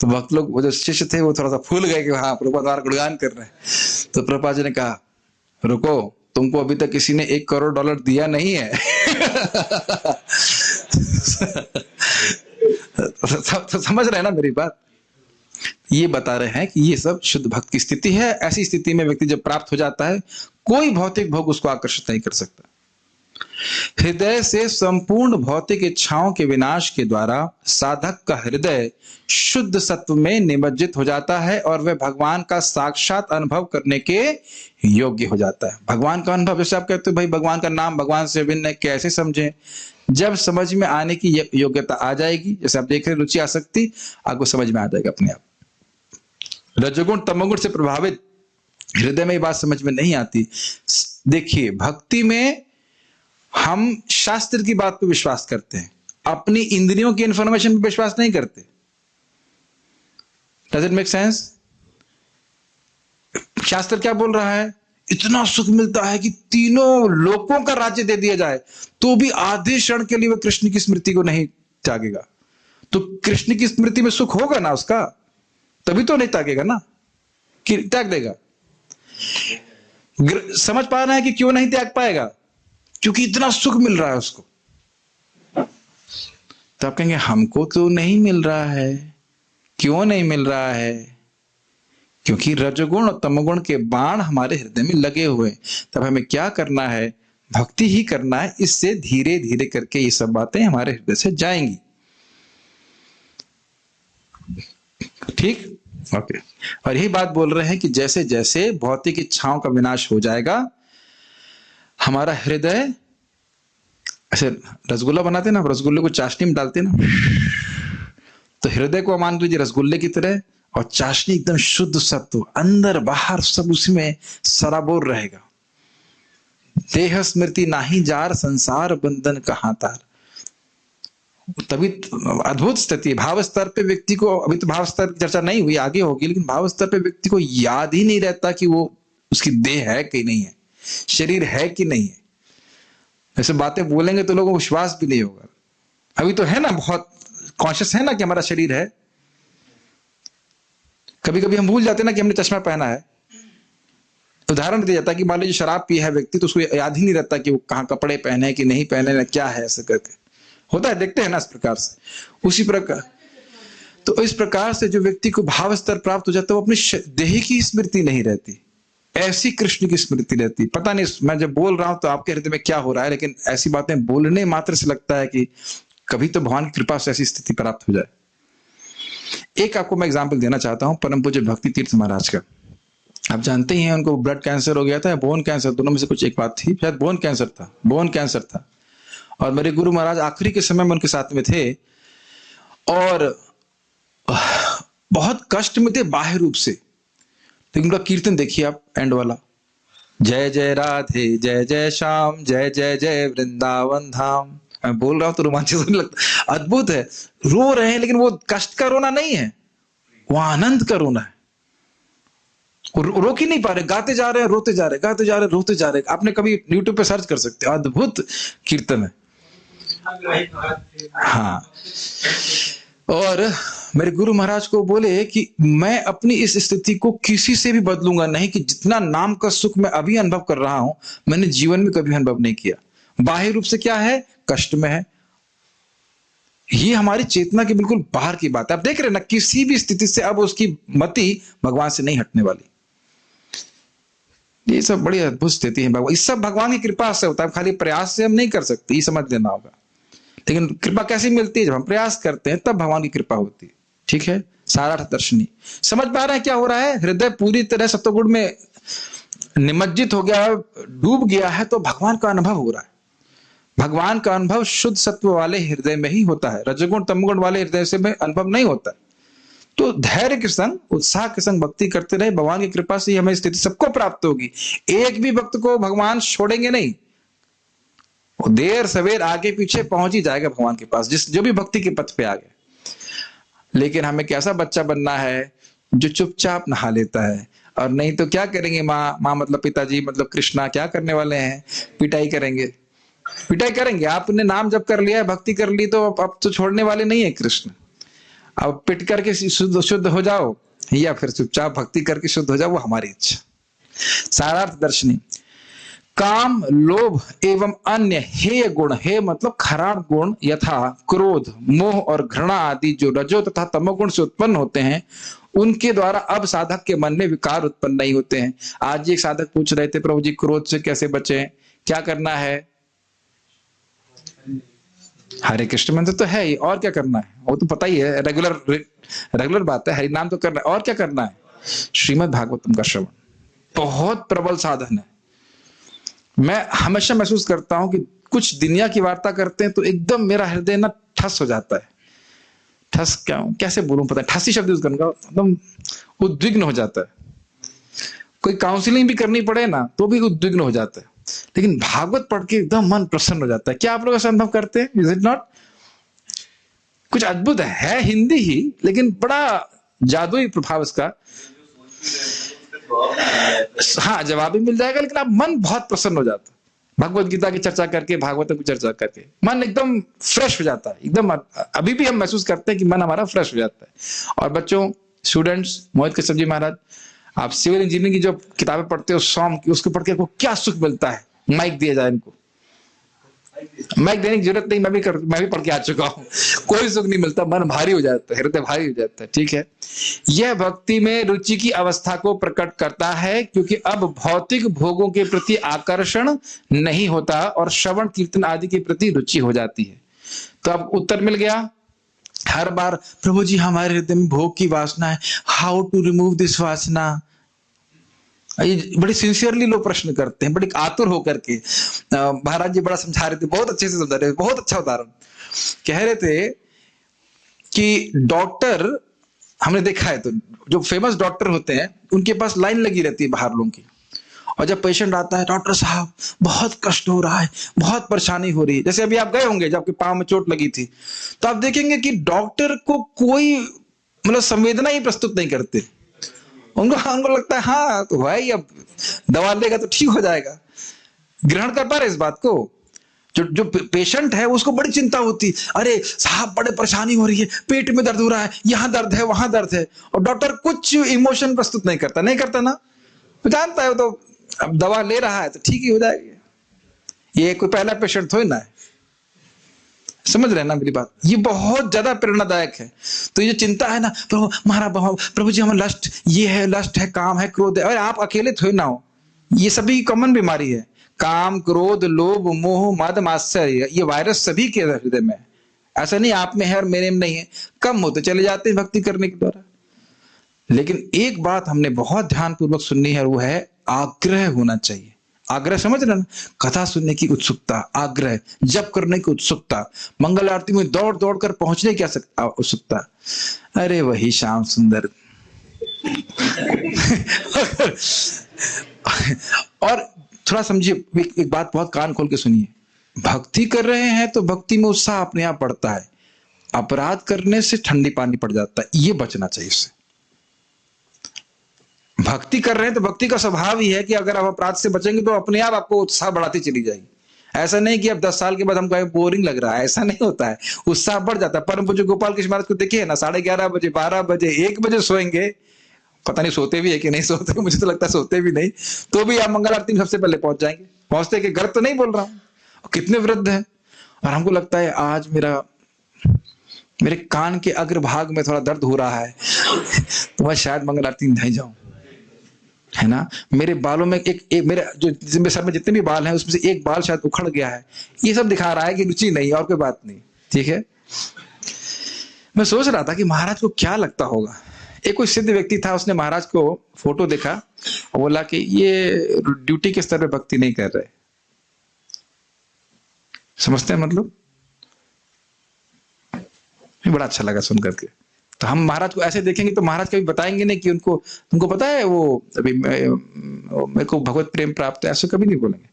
तो भक्त लोग, वो जो शिष्य थे, वो थोड़ा सा फूल गए कि हाँ प्रभुपाद हमारा गुणगान कर रहे हैं। तो प्रभुपाद जी ने कहा, रुको, तुमको अभी तक किसी ने $1 करोड़ दिया नहीं है। तो समझ रहे हैं ना मेरी बात? ये बता रहे हैं कि ये सब शुद्ध भक्त की स्थिति है। ऐसी स्थिति में व्यक्ति जब प्राप्त हो जाता है, कोई भौतिक भोग उसको आकर्षित नहीं कर सकता। हृदय से संपूर्ण भौतिक इच्छाओं के विनाश के द्वारा साधक का हृदय शुद्ध सत्व में निमज्जित हो जाता है और वह भगवान का साक्षात अनुभव करने के योग्य हो जाता है। भगवान का अनुभव, जैसे आप कहते हो भाई भगवान का नाम भगवान से भिन्न है, कैसे समझें? जब समझ में आने की योग्यता आ जाएगी, जैसे आप देख रहे रुचि आसक्ति, आपको समझ में आ जाएगा अपने आप। रजोगुण तमोगुण से प्रभावित हृदय में ये बात समझ में नहीं आती। देखिए, भक्ति में हम शास्त्र की बात पे विश्वास करते हैं, अपनी इंद्रियों की इंफॉर्मेशन पे विश्वास नहीं करते। Does it make sense? शास्त्र क्या बोल रहा है? इतना सुख मिलता है कि तीनों लोकों का राज्य दे दिया जाए तो भी आधे क्षण के लिए वह कृष्ण की स्मृति को नहीं त्यागेगा। तो कृष्ण की स्मृति में सुख होगा ना उसका, तभी तो नहीं त्यागेगा ना, कि त्याग देगा। समझ पा रहे हैं कि क्यों नहीं त्याग पाएगा? क्योंकि इतना सुख मिल रहा है उसको। तो आप कहेंगे हमको तो नहीं मिल रहा है। क्यों नहीं मिल रहा है? क्योंकि रजोगुण और तमोगुण के बाण हमारे हृदय में लगे हुए। तब हमें क्या करना है? भक्ति ही करना है। इससे धीरे धीरे करके ये सब बातें हमारे हृदय से जाएंगी। ठीक, ओके। और यही बात बोल रहे हैं कि जैसे जैसे भौतिक इच्छाओं का विनाश हो जाएगा, हमारा हृदय, ऐसे रसगुल्ला बनाते ना, रसगुल्ले को चाशनी में डालते ना, तो हृदय को मान लीजिए रसगुल्ले की तरह, और चाशनी एकदम शुद्ध सत्व, अंदर बाहर सब उसमें सराबोर रहेगा। देह स्मृति नाही जार, संसार बंधन कहां तार। तभी अद्भुत स्थिति है। भाव स्तर पे व्यक्ति को, अभी तो भाव स्तर की चर्चा नहीं हुई, आगे होगी, लेकिन भाव स्तर पे व्यक्ति को याद ही नहीं रहता कि वो उसकी देह है कि नहीं है, शरीर है कि नहीं है। ऐसे बातें बोलेंगे तो लोगों को विश्वास भी नहीं होगा। अभी तो है ना, बहुत कॉन्शियस है ना कि हमारा शरीर है। कभी कभी हम भूल जाते हैं ना कि हमने चश्मा पहना है। उदाहरण दिया जाता है कि मान लीजिए शराब पिया है व्यक्ति, तो उसको याद ही नहीं रहता कि वो कहाँ कपड़े पहने हैं कि नहीं पहने हैं, क्या है, ऐसे करके होता है, देखते हैं ना इस प्रकार से। उसी प्रकार तो इस प्रकार से जो व्यक्ति को भाव स्तर प्राप्त हो जाता है, वो अपनी देह की स्मृति नहीं रहती, ऐसी कृष्ण की स्मृति रहती। पता नहीं मैं जब बोल रहा हूं तो आपके हृदय में क्या हो रहा है, लेकिन ऐसी बातें बोलने मात्र से लगता है कि कभी तो भगवान की कृपा से ऐसी स्थिति प्राप्त हो जाए। एक आपको मैं एग्जाम्पल देना चाहता हूं, परम पूज्य भक्ति तीर्थ महाराज का। आप जानते ही हैं उनको ब्लड कैंसर हो गया था, बोन कैंसर, दोनों में से कुछ एक बात थी, शायद बोन कैंसर था। और मेरे गुरु महाराज आखिरी के समय में उनके साथ में थे और बहुत कष्ट में थे बाह्य रूप से। लेकिन उनका कीर्तन देखिए आप, एंड वाला, जय जय राधे जय जय श्याम जय जय जय वृंदावन धाम। मैं बोल रहा हूं तो रोमांचित होने लगता, अद्भुत है। रो रहे हैं लेकिन वो कष्ट का रोना नहीं है, वो आनंद का रोना है। रोक ही नहीं पा रहे, गाते जा रहे हैं, रोते जा रहे, गाते जा रहे, रोते जा रहे। आपने कभी यूट्यूब पे सर्च कर सकते हो, अद्भुत कीर्तन है। हाँ, और मेरे गुरु महाराज को बोले कि मैं अपनी इस स्थिति को किसी से भी बदलूंगा नहीं, कि जितना नाम का सुख मैं अभी अनुभव कर रहा हूं, मैंने जीवन में कभी अनुभव नहीं किया। बाह्य रूप से क्या है, कष्ट में है। ये हमारी चेतना की बिल्कुल बाहर की बात है। आप देख रहे हैं ना, किसी भी स्थिति से अब उसकी मति भगवान से नहीं हटने वाली। ये सब बड़ी अद्भुत स्थिति है भगवान, इस सब भगवान की कृपा से होता है, खाली प्रयास से हम नहीं कर सकते, ये समझ लेना होगा। लेकिन कृपा कैसे मिलती है, जब हम प्रयास करते हैं तब भगवान की कृपा होती है। ठीक है, सारार्थ दर्शनी समझ पा रहे हैं क्या हो रहा है। हृदय पूरी तरह सत्वगुण में निमज्जित हो गया, डूब गया है, तो भगवान का अनुभव हो रहा है। भगवान का अनुभव शुद्ध सत्व वाले हृदय में ही होता है, रजगुण तमगुण वाले हृदय से में अनुभव नहीं होता है। तो धैर्य के संग, उत्साह के संग भक्ति करते रहे, भगवान की कृपा से हमें स्थिति सबको प्राप्त होगी। एक भी भक्त को भगवान छोड़ेंगे नहीं, वो देर सवेर आगे पीछे पहुंच ही जाएगा भगवान के पास, जो भी भक्ति के पथ पे आ गए। लेकिन हमें कैसा बच्चा बनना है, जो चुपचाप नहा लेता है। और नहीं तो क्या करेंगे, माँ मतलब पिताजी मतलब कृष्णा क्या करने वाले हैं, पिटाई करेंगे। आपने नाम जब कर लिया है, भक्ति कर ली, तो अब तो छोड़ने वाले नहीं है कृष्ण। अब पिट करके शुद्ध हो जाओ, या फिर चुपचाप भक्ति करके शुद्ध हो जाओ, वो हमारी इच्छा। सारार्थ दर्शनी काम, लोभ एवं अन्य हेय गुण, हे मतलब खराब गुण, यथा क्रोध, मोह और घृणा आदि जो रजो तथा तमोगुण से उत्पन्न होते हैं, उनके द्वारा अब साधक के मन में विकार उत्पन्न नहीं होते हैं। आज एक साधक पूछ रहे थे, प्रभु जी क्रोध से कैसे बचें, क्या करना है? हरे कृष्ण मंत्र तो है ही, और क्या करना है, वो तो पता ही है, रेगुलर बात है, हरि नाम तो करना है, और क्या करना है? श्रीमद् भागवतम का श्रवण बहुत प्रबल साधन है। मैं हमेशा महसूस करता हूं कि कुछ दुनिया की वार्ता करते हैं तो एकदम मेरा हृदय ना ठस हो जाता है। ठस कैसे बोलूं, पता है, ठसी शब्द यूज करूंगा, एकदम उद्विग्न हो जाता है। कोई काउंसलिंग भी करनी पड़े ना तो भी उद्विग्न हो जाता है। लेकिन भागवत पढ़ के एकदम मन प्रसन्न हो जाता है। क्या आप लोग ऐसा अनुभव करते हैं? Is it not? कुछ अद्भुत है हिंदी ही, लेकिन बड़ा जादुई प्रभाव इसका। हाँ, जवाब भी मिल जाएगा, लेकिन आप मन बहुत प्रसन्न हो जाता है। भगवत गीता की चर्चा करके, भागवत की चर्चा करके मन एकदम फ्रेश हो जाता है। एकदम अभी भी हम महसूस करते हैं कि मन हमारा फ्रेश हो जाता है। और बच्चों, स्टूडेंट्स, मोहित कश्यप जी महाराज, आप सिविल इंजीनियरिंग की जो किताबें पढ़ते हो सॉम की, उसको पढ़ के आपको क्या सुख मिलता है। माइक दिया जाए इनको, माइक देने की जरूरत नहीं, मैं भी पढ़ के आ चुका हूं। कोई सुख नहीं मिलता, मन भारी हो जाता है, हृदय भारी हो जाता है। ठीक है, यह भक्ति में रुचि की अवस्था को प्रकट करता है, क्योंकि अब भौतिक भोगों के प्रति आकर्षण नहीं होता और श्रवण कीर्तन आदि के प्रति रुचि हो जाती है। तो अब उत्तर मिल गया। हर बार प्रभु जी हमारे हृदय में भोग की वासना है, हाउ टू रिमूव दिस वासना, बड़े सिंसियरली लोग प्रश्न करते हैं, बड़े आतुर होकर के। महाराज जी बड़ा समझा रहे थे, बहुत अच्छे से समझा रहे थे, बहुत अच्छा उदाहरण कह रहे थे कि डॉक्टर, हमने देखा है तो जो फेमस डॉक्टर होते हैं उनके पास लाइन लगी रहती है बाहर लोगों की, और जब पेशेंट आता है, डॉक्टर साहब बहुत कष्ट हो रहा है, बहुत परेशानी हो रही है, जैसे अभी आप गए होंगे जब आपके पांव में चोट लगी थी, तो आप देखेंगे कि डॉक्टर को कोई मतलब संवेदना ही प्रस्तुत नहीं करते। उनको लगता है हाँ तो है ही, अब दवा लेगा तो ठीक हो जाएगा। ग्रहण कर पा रहे इस बात को? जो पेशेंट है उसको बड़ी चिंता होती, अरे साहब बड़े परेशानी हो रही है, पेट में दर्द हो रहा है, यहां दर्द है वहां दर्द है, और डॉक्टर कुछ इमोशन प्रस्तुत नहीं करता ना, तो जानता है तो अब दवा ले रहा है तो ठीक ही हो जाएगी। ये कोई पहला पेशेंट थोड़ी ना है। समझ रहे हैं ना मेरी बात? ये बहुत ज्यादा प्रेरणादायक है। तो ये चिंता है ना, प्रभु जी हमें लस्ट ये है, लस्ट है, काम है, क्रोध है, और आप अकेले थोड़ी ना हो। ये सभी कॉमन बीमारी है। काम, क्रोध, लोभ, मोह, मद, मात्सर्य, ये वायरस सभी के हृदय में है। ऐसा नहीं आप में है और मेरे में नहीं है। कम होते चले जाते हैं भक्ति करने के द्वारा। लेकिन एक बात हमने बहुत ध्यानपूर्वक सुननी है, वो है आग्रह होना चाहिए। आग्रह समझ रहे ना? कथा सुनने की उत्सुकता, आग्रह, जप करने की उत्सुकता, मंगल आरती में दौड़ दौड़ कर पहुंचने की उत्सुकता। अरे वही श्याम सुंदर। और थोड़ा समझिए, एक बात बहुत कान खोल के सुनिए। भक्ति कर रहे हैं तो भक्ति में उत्साह अपने आप बढ़ता है। अपराध करने से ठंडी पानी पड़ जाता है, ये बचना चाहिए इससे। भक्ति कर रहे हैं तो भक्ति का स्वभाव ही है कि अगर आप अपराध से बचेंगे तो अपने आप आपको उत्साह बढ़ाती चली जाएगी। ऐसा नहीं कि अब 10 साल के बाद हमको बोरिंग लग रहा है, ऐसा नहीं होता है। उत्साह बढ़ जाता है। परम पूज्य गोपाल कृष्ण महाराज को देखिए ना, 11:30 बजे, 12 बजे, 1 बजे सोएंगे। पता नहीं सोते भी है कि नहीं सोते, मुझे तो लगता है सोते भी नहीं। तो भी आप मंगल आरती में सबसे पहले पहुंच जाएंगे। पहुंचते कि गर्व तो नहीं बोल रहा हूं, कितने वृद्ध है। और हमको लगता है आज मेरे कान के अग्रभाग में थोड़ा दर्द हो रहा है, तो मैं शायद मंगल आरती में नहीं जाऊं, है ना। मेरे बालों में एक मेरे जो सर में जितने भी बाल हैं उसमें से एक बाल शायद उखड़ गया है। ये सब दिखा रहा है कि रुचि नहीं, और कोई बात नहीं। ठीक है। मैं सोच रहा था कि महाराज को क्या लगता होगा। एक कोई सिद्ध व्यक्ति था, उसने महाराज को फोटो देखा और बोला कि ये ड्यूटी के स्तर पे भक्ति नहीं कर रहे। समझते हैं मतलब? बड़ा अच्छा लगा सुन करके। तो हम महाराज को ऐसे देखेंगे तो महाराज कभी बताएंगे नहीं कि तुमको पता है वो अभी मेरे को भगवत प्रेम प्राप्त है, ऐसे कभी नहीं बोलेंगे।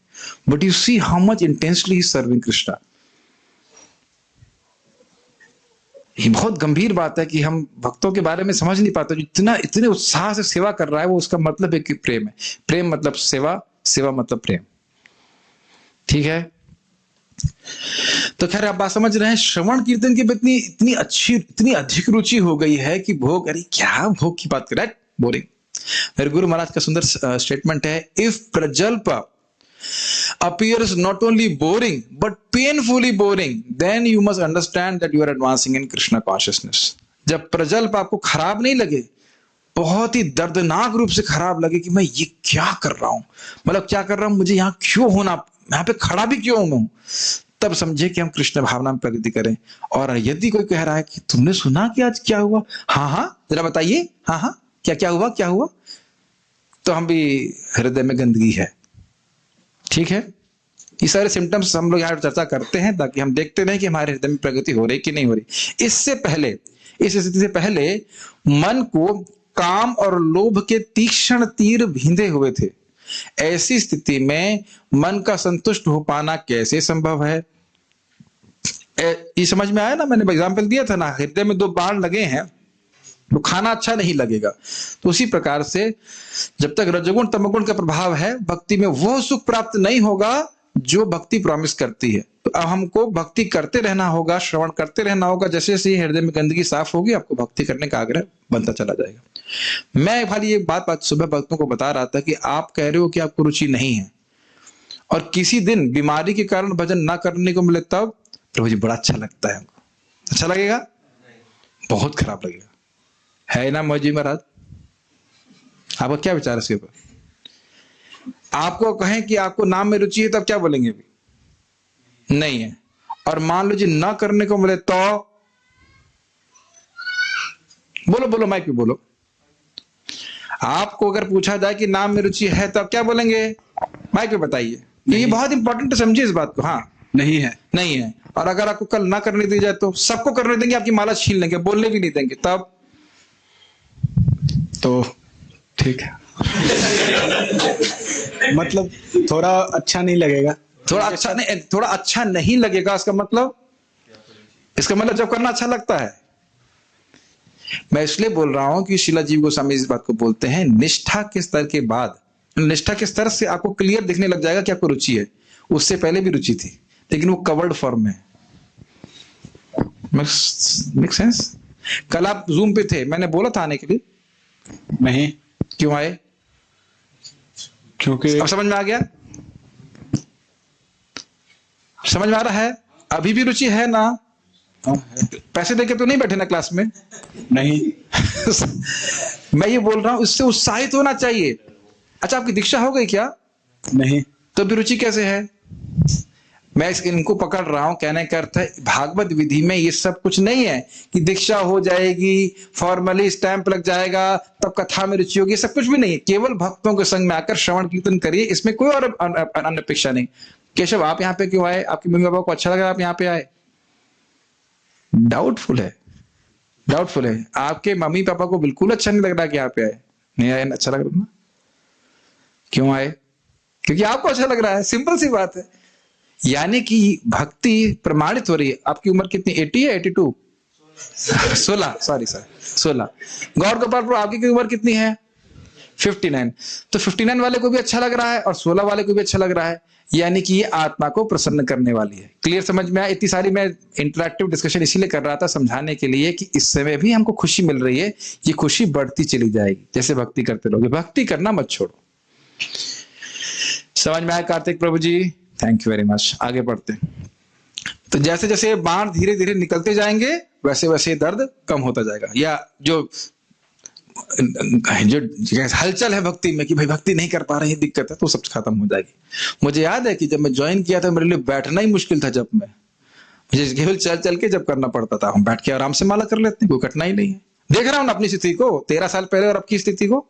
But you see how much intensely he serving Krishna. ये बहुत गंभीर बात है कि हम भक्तों के बारे में समझ नहीं पाते। जो इतने उत्साह से सेवा कर रहा है, वो उसका मतलब है कि प्रेम है। प्रेम मतलब सेवा, सेवा मतलब प्रेम। ठीक है। तो खैर आप बात समझ रहे हैं। श्रवण कीर्तन की इतनी अच्छी, इतनी अधिक रुचि हो गई है कि भोग, अरे क्या भोग की बात कर रहा है, बोरिंग। मेरे गुरु महाराज का सुंदर स्टेटमेंट है, if प्रजल्प appears not only boring but painfully boring, then you must understand that you are advancing in Krishna consciousness. जब प्रजल्प आपको खराब नहीं लगे, बहुत ही दर्दनाक रूप से खराब लगे कि मैं ये क्या कर रहा हूं, मतलब क्या कर रहा हूं, मुझे यहाँ क्यों होना, यहाँ पे खड़ा भी क्यों हूं, तब समझे कि हम कृष्ण भावना में प्रगति करें। और यदि कोई कह रहा है कि तुमने सुना कि आज क्या हुआ, हाँ जरा बताइए, हाँ क्या हुआ, तो हम भी हृदय में गंदगी है। ठीक है। ये सारे सिम्टम्स हम लोग यहाँ चर्चा करते हैं ताकि हम देखते रहें कि हमारे हृदय में प्रगति हो रही कि नहीं हो रही। इससे पहले, इस स्थिति से पहले मन को काम और लोभ के तीक्ष्ण तीर भींधे हुए थे। ऐसी स्थिति में मन का संतुष्ट हो पाना कैसे संभव है? ये समझ में आया ना? मैंने एग्जाम्पल दिया था ना, हृदय में 2 बाण लगे हैं तो खाना अच्छा नहीं लगेगा। तो उसी प्रकार से जब तक रजोगुण तमोगुण का प्रभाव है, भक्ति में वो सुख प्राप्त नहीं होगा जो भक्ति प्रॉमिस करती है। तो अब हमको भक्ति करते रहना होगा, श्रवण करते रहना होगा। जैसे जैसे हृदय में गंदगी साफ होगी, आपको भक्ति करने का आग्रह बनता चला जाएगा। मैं खाली एक बात सुबह भक्तों को बता रहा था कि आप कह रहे हो कि आपको रुचि नहीं है, और किसी दिन बीमारी के कारण भजन ना करने को मिले, तब प्रभु जी बड़ा अच्छा लगता है। हमको अच्छा लगेगा? बहुत खराब लगेगा, है ना मौजी महाराज? आपका क्या विचार है इसके ऊपर? आपको कहें कि आपको नाम में रुचि है, तब क्या बोलेंगे? अभी नहीं है। और मान लो जी ना करने को मिले तो बोलो माइक पे बोलो। आपको अगर पूछा जाए कि नाम में रुचि है, तब क्या बोलेंगे? माइक पे बताइए। ये बहुत इंपॉर्टेंट है, समझिए इस बात को। हाँ, नहीं है। और अगर आपको कल ना करने दी जाए तो सबको करने देंगे, आपकी माला छीन लेंगे, बोलने भी नहीं देंगे, तब ठीक है। मतलब थोड़ा अच्छा नहीं लगेगा। थोड़ा अच्छा नहीं लगेगा, इसका मतलब जब करना अच्छा लगता है। मैं इसलिए बोल रहा हूं कि शीला जीव गोस्वामी इस बात को बोलते हैं, निष्ठा के स्तर के बाद, निष्ठा के स्तर से आपको क्लियर दिखने लग जाएगा कि आपको रुचि है। उससे पहले भी रुचि थी, लेकिन वो कवर्ड फॉर्म में। Make sense? कल आप जूम पे थे, मैंने बोला था आने के लिए, नहीं, क्यों आए? क्योंकि अब समझ में आ गया? समझ में आ रहा है? अभी भी रुचि है ना? पैसे देके तो नहीं बैठे ना क्लास में? नहीं। मैं ये बोल रहा हूं, इससे उत्साहित होना चाहिए। अच्छा, आपकी दीक्षा हो गई क्या? नहीं। तो भी रुचि कैसे है? मैं इनको पकड़ रहा हूं, कहने का अर्थ है भागवत विधि में ये सब कुछ नहीं है कि दीक्षा हो जाएगी, फॉर्मली स्टैंप लग जाएगा, तब कथा में रुचि होगी। सब कुछ भी नहीं है। केवल भक्तों के संग में आकर श्रवण कीर्तन करिए, इसमें कोई और अनपेक्षा नहीं। केशव, आप यहाँ पे क्यों आए? आपके मम्मी पापा को अच्छा लगा आप यहाँ पे आए? डाउटफुल है, डाउटफुल है। आपके मम्मी पापा को बिल्कुल अच्छा नहीं लग रहा कि यहाँ पे आए? नहीं आए, अच्छा लग रहा ना? क्यों आए? क्योंकि आपको अच्छा लग रहा है। सिंपल सी बात है। यानी कि भक्ति प्रमाणित हो रही है। आपकी उम्र कितनी? 80 है 82? 16, सॉरी 16। गौर गोपाल प्रभु, आपकी उम्र कितनी है? 59। तो 59 वाले को भी अच्छा लग रहा है और 16 वाले को भी अच्छा लग रहा है। यानी कि ये आत्मा को प्रसन्न करने वाली है। क्लियर समझ में आया? इतनी सारी मैं इंटरैक्टिव डिस्कशन इसीलिए कर रहा था, समझाने के लिए कि इस समय भी हमको खुशी मिल रही है, ये खुशी बढ़ती चली जाएगी जैसे भक्ति करते रहोगे। भक्ति करना मत छोड़ो। समझ में आया Kartik Prabhu ji? Thank you very much. आगे बढ़ते हैं। तो जैसे जैसे बाण धीरे धीरे निकलते जाएंगे, वैसे वैसे दर्द कम होता जाएगा, या जो हलचल है भक्ति में कि भाई भक्ति नहीं कर पा रहे, दिक्कत है, तो सब खत्म हो जाएगी। मुझे याद है कि जब मैं ज्वाइन किया था, मेरे लिए बैठना ही मुश्किल था। जब मैं मुझे केवल चल चल के जब करना पड़ता था, हम बैठ के आराम से माला कर लेते हैं, कोई कठिनाई नहीं है। देख रहा हूं ना अपनी स्थिति को, 13 साल पहले और अब की स्थिति को।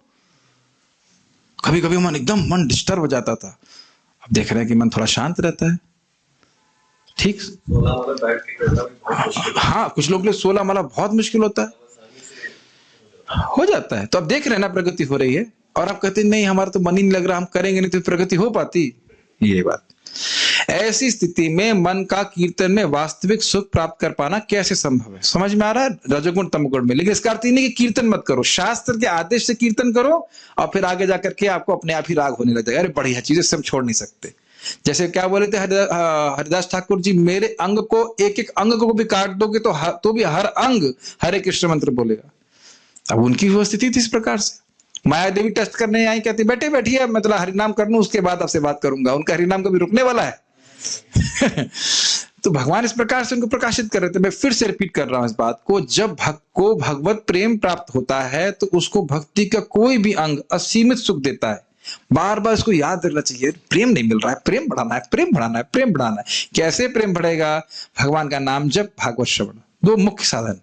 कभी कभी मन डिस्टर्ब हो जाता था, अब देख रहे हैं कि मन थोड़ा शांत रहता है। ठीक, हाँ, कुछ लोग 16 माला बहुत मुश्किल होता है, हो जाता है। तो अब देख रहे हैं ना प्रगति हो रही है, और आप कहते नहीं हमारा तो मन ही नहीं लग रहा, हम करेंगे नहीं तो प्रगति हो पाती? ये बात। ऐसी स्थिति में मन का कीर्तन में वास्तविक सुख प्राप्त कर पाना कैसे संभव है? समझ में आ रहा है? रजोगुण तमोगुण में। लेकिन इसका अर्थ नहीं कि कीर्तन मत करो, शास्त्र के आदेश से कीर्तन करो, और फिर आगे जाकर के आपको अपने आप ही राग होने लग जाएगा। अरे बढ़िया चीजें सब छोड़ नहीं सकते। जैसे क्या बोले थे हरिदास ठाकुर जी, मेरे अंग को, एक एक अंग को भी काट दोगे तो भी हर अंग हरे कृष्ण मंत्र बोलेगा। अब उनकी वो स्थिति थी इस प्रकार से। माया देवी टेस्ट करने आई, कहती बैठे बैठिए, मैं तो हरिनाम कर लूं, उसके बाद आपसे बात करूंगा। उनका हरिनाम कभी रुकने वाला है? तो भगवान इस प्रकार से उनको प्रकाशित कर रहे थे। मैं फिर से रिपीट कर रहा हूं इस बात को, जब भक्त को भगवत प्रेम प्राप्त होता है तो उसको भक्ति का कोई भी अंग असीमित सुख देता है। बार बार इसको याद रखना चाहिए, प्रेम नहीं मिल रहा है, प्रेम बढ़ाना है, प्रेम बढ़ाना है, प्रेम बढ़ाना है। कैसे प्रेम बढ़ेगा? भगवान का नाम जप, भागवत श्रवण, दो मुख्य साधन।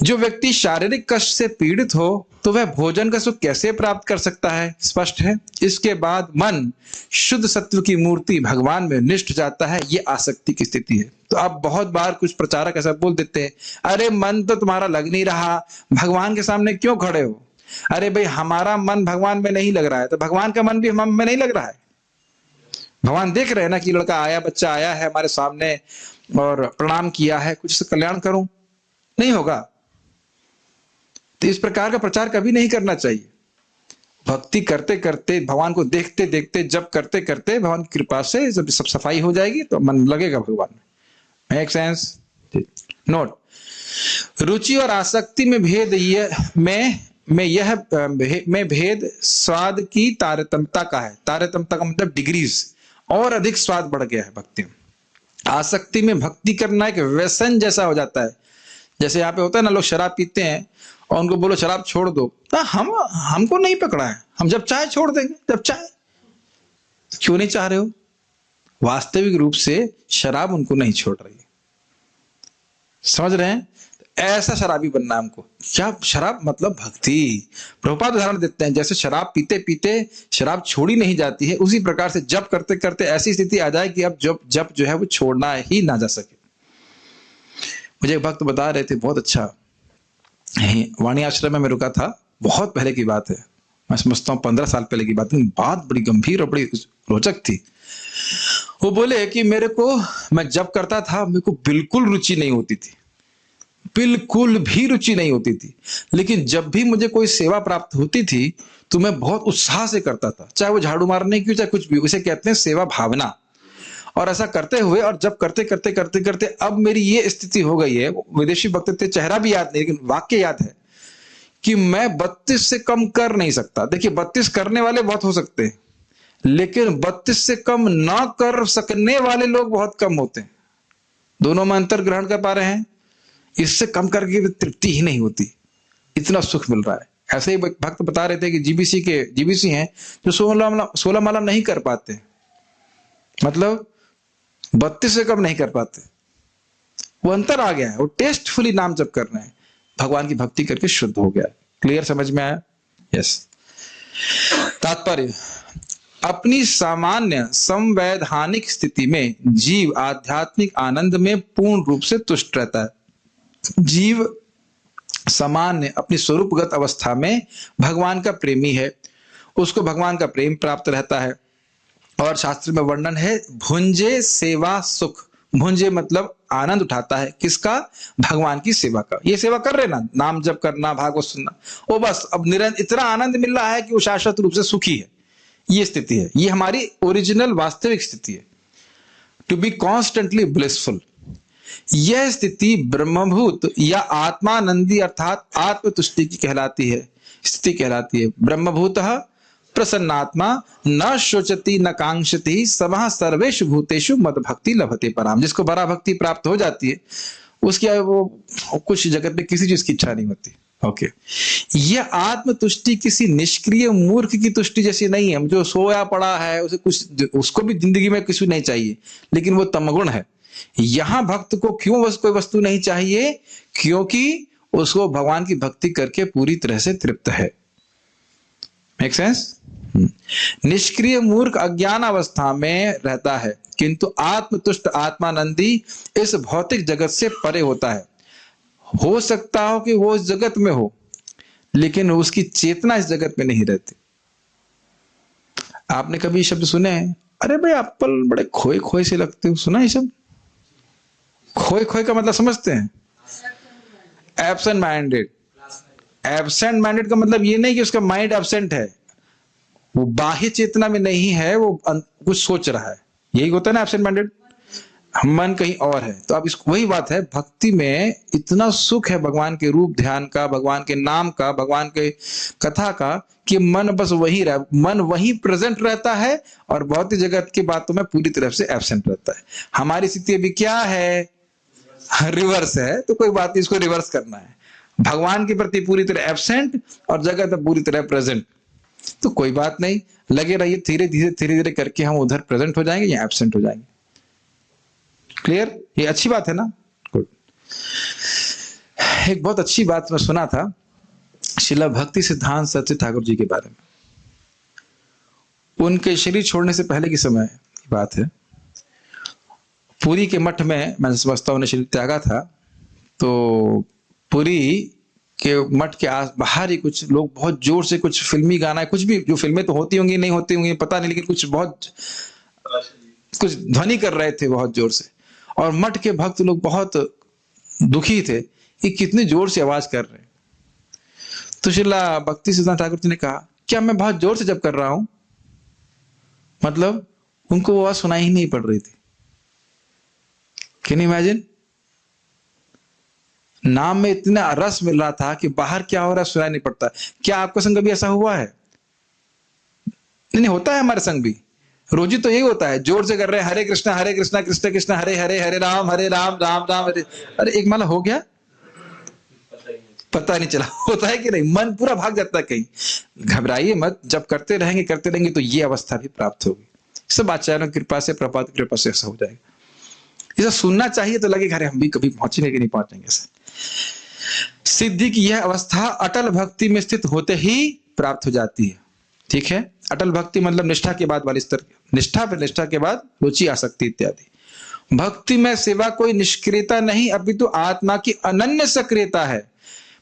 जो व्यक्ति शारीरिक कष्ट से पीड़ित हो तो वह भोजन का सुख कैसे प्राप्त कर सकता है? स्पष्ट है। इसके बाद मन शुद्ध सत्व की मूर्ति भगवान में निष्ठ जाता है। ये आसक्ति की स्थिति है। तो अब बहुत बार कुछ प्रचारक ऐसा बोल देते हैं, अरे मन तो तुम्हारा लग नहीं रहा, भगवान के सामने क्यों खड़े हो? अरे भाई, हमारा मन भगवान में नहीं लग रहा है तो भगवान का मन भी हम में नहीं लग रहा है। भगवान देख रहे हैं ना कि लड़का आया, बच्चा आया है हमारे सामने और प्रणाम किया है, कुछ से कल्याण करूं, नहीं होगा। तो इस प्रकार का प्रचार कभी नहीं करना चाहिए। भक्ति करते करते, भगवान को देखते देखते, जब करते करते भगवान की कृपा से जब सब सफाई हो जाएगी तो मन लगेगा भगवान में। Make sense? नोट, रुचि और आसक्ति में भेद में भेद स्वाद की तारतम्यता का है। तारतम्यता का मतलब डिग्रीज, और अधिक स्वाद बढ़ गया है भक्ति में। आसक्ति में भक्ति करना एक व्यसन जैसा हो जाता है। जैसे यहाँ पे होता है ना, लोग शराब पीते हैं और उनको बोलो शराब छोड़ दो, तो हमको नहीं पकड़ा है, हम जब चाहे छोड़ देंगे, जब चाहे। तो क्यों नहीं चाह रहे हो? वास्तविक रूप से शराब उनको नहीं छोड़ रही। समझ रहे हैं? ऐसा शराबी बनना हमको। क्या शराब मतलब भक्ति। प्रभुपाद उदाहरण देते हैं, जैसे शराब पीते पीते शराब छोड़ी नहीं जाती है, उसी प्रकार से जब करते करते ऐसी स्थिति आ जाए कि अब जब जो है वो छोड़ना ही ना जा सके। मुझे एक भक्त बता रहे थे, बहुत अच्छा, वाणी आश्रम में मैं रुका था, बहुत पहले की बात है, मैं समझता हूँ 15 साल पहले की बात, लेकिन बात बड़ी गंभीर और बड़ी रोचक थी। वो बोले कि मेरे को, मैं जब करता था मेरे को बिल्कुल रुचि नहीं होती थी, बिल्कुल भी रुचि नहीं होती थी, लेकिन जब भी मुझे कोई सेवा प्राप्त होती थी तो मैं बहुत उत्साह से करता था, चाहे वो झाड़ू मारने की, चाहे कुछ भी, उसे कहते हैं सेवा भावना। और ऐसा करते हुए, और जब करते करते करते करते अब मेरी ये स्थिति हो गई है, विदेशी वक्ता थे, चेहरा भी याद नहीं लेकिन वाक्य याद है, कि मैं 32 से कम कर नहीं सकता। देखिए 32 करने वाले बहुत हो सकते हैं, लेकिन 32 से कम ना कर सकने वाले लोग बहुत कम होते हैं। दोनों में अंतर ग्रहण कर पा रहे हैं? इससे कम करके तृप्ति ही नहीं होती, इतना सुख मिल रहा है। ऐसे ही भक्त बता रहे थे कि जीबीसी हैं जो 16 माला नहीं कर पाते, मतलब 32 से कम नहीं कर पाते। वो अंतर आ गया है, वो टेस्टफुली नाम जप कर रहे हैं, भगवान की भक्ति करके शुद्ध हो गया। क्लियर, समझ में आया? यस। तात्पर्य, अपनी सामान्य संवैधानिक स्थिति में जीव आध्यात्मिक आनंद में पूर्ण रूप से तुष्ट रहता है। जीव सामान्य अपनी स्वरूपगत अवस्था में भगवान का प्रेमी है, उसको भगवान का प्रेम प्राप्त रहता है। और शास्त्र में वर्णन है, भुंजे सेवा सुख। भुंजे मतलब आनंद उठाता है, किसका? भगवान की सेवा का। ये सेवा कर रहे ना, नाम जप करना, भागवत सुनना, वो बस अब निरंतर इतना आनंद मिल रहा है कि वो शाश्वत रूप से सुखी है। ये स्थिति है, ये हमारी ओरिजिनल वास्तविक स्थिति है, टू बी कॉन्स्टेंटली ब्लिसफुल। यह स्थिति ब्रह्मभूत या आत्मानंदी अर्थात आत्मतुष्टि की कहलाती है, स्थिति कहलाती है। ब्रह्मभूतः प्रसन्नात्मा न शोचति न कांक्षति समः सर्वेषु भूतेषु मद भक्ति लभते पराम। जिसको बड़ा भक्ति प्राप्त हो जाती है, उसकी वो कुछ जगत में किसी चीज की इच्छा नहीं होती। ओके, यह आत्मतुष्टि किसी निष्क्रिय मूर्ख की तुष्टि जैसी नहीं है, जो सोया पड़ा है, उसे कुछ, उसको भी जिंदगी में कुछ नहीं चाहिए, लेकिन वो तमगुण है। यहां भक्त को क्यों कोई वस्तु नहीं चाहिए? क्योंकि उसको भगवान की भक्ति करके पूरी तरह से तृप्त है। Make sense? निष्क्रिय मूर्ख अज्ञान अवस्था में रहता है, किंतु आत्मतुष्ट आत्मानंदी इस भौतिक जगत से परे होता है। हो सकता हो कि वो इस जगत में हो, लेकिन उसकी चेतना इस जगत में नहीं रहती। आपने कभी शब्द सुने, अरे भाई आप बड़े खोए खोए से लगते हो, सुना ये शब्द? खोए खोए का मतलब समझते हैं? Absent minded. एब्सेंट माइंडेड का मतलब ये नहीं कि उसका माइंड एब्सेंट है, वो बाह्य चेतना में नहीं है, वो कुछ सोच रहा है, यही होता है ना एब्सेंट माइंडेड। मन कहीं और है। तो अब इसको, वही बात है, भक्ति में इतना सुख है भगवान के रूप ध्यान का, भगवान के नाम का, भगवान के कथा का, कि मन बस वही रह, मन वही प्रेजेंट रहता है और भौतिक जगत की बातों में पूरी तरह से एब्सेंट रहता है। हमारी स्थिति अभी क्या है? रिवर्स है। तो कोई बात नहीं, इसको रिवर्स करना है, भगवान के प्रति पूरी तरह एब्सेंट और जगत में पूरी तरह प्रेजेंट। तो कोई बात नहीं, लगे रहिए, धीरे धीरे करके हम उधर प्रेजेंट हो जाएंगे या एब्सेंट हो जाएंगे। क्लियर? ये अच्छी बात है ना? गुड। एक बहुत अच्छी बात मैं सुना था श्रील भक्ति सिद्धांत सरस्वती ठाकुर जी के बारे में। उनके शरीर छोड़ने से पहले की समय की बात है। पुरी के मठ में, मैं समझता हूं उन्हें शरीर त्यागा था, तो पुरी के मठ के बाहर ही कुछ लोग बहुत जोर से कुछ फिल्मी गाना, कुछ भी, जो फिल्में तो होती होंगी नहीं होती होंगी पता नहीं, लेकिन कुछ बहुत कुछ ध्वनि कर रहे थे बहुत जोर से। और मठ के भक्त लोग बहुत दुखी थे कि कितनी जोर से आवाज कर रहे हैं। तो श्रीला भक्ति सिद्धांत ठाकुर जी ने कहा, क्या मैं बहुत जोर से जब कर रहा हूं? मतलब उनको वो आवाज सुनाई ही नहीं पड़ रही थी। Can you imagine? नाम में इतना रस मिल रहा था कि बाहर क्या हो रहा है सुनाई नहीं पड़ता। क्या आपका संग भी ऐसा हुआ है? नहीं, होता है हमारे संग भी। रोजी तो यही होता है, जोर से कर रहे हैं हरे कृष्णा कृष्ण कृष्ण हरे हरे, हरे राम राम राम हरे। अरे एक माला हो गया, पता नहीं चला। होता है कि नहीं? मन पूरा भाग जाता है कहीं। घबराइए मत, जब करते रहेंगे तो ये अवस्था भी प्राप्त होगी। सब आचार्यों की कृपा से, प्रपात की कृपा से ऐसा हो जाएगा। इसे सुनना चाहिए तो लगेगा अरे हम भी कभी पहुंचेंगे कि नहीं पहुंचेंगे। सिद्धि की यह अवस्था अटल भक्ति में स्थित होते ही प्राप्त हो जाती है। ठीक है, अटल भक्ति मतलब निष्ठा के बाद वाली स्तर, निष्ठा पर निष्ठा के बाद रुचि आसक्ति इत्यादि। भक्ति में सेवा कोई निष्क्रियता नहीं, अपितु आत्मा की अनन्य सक्रियता है।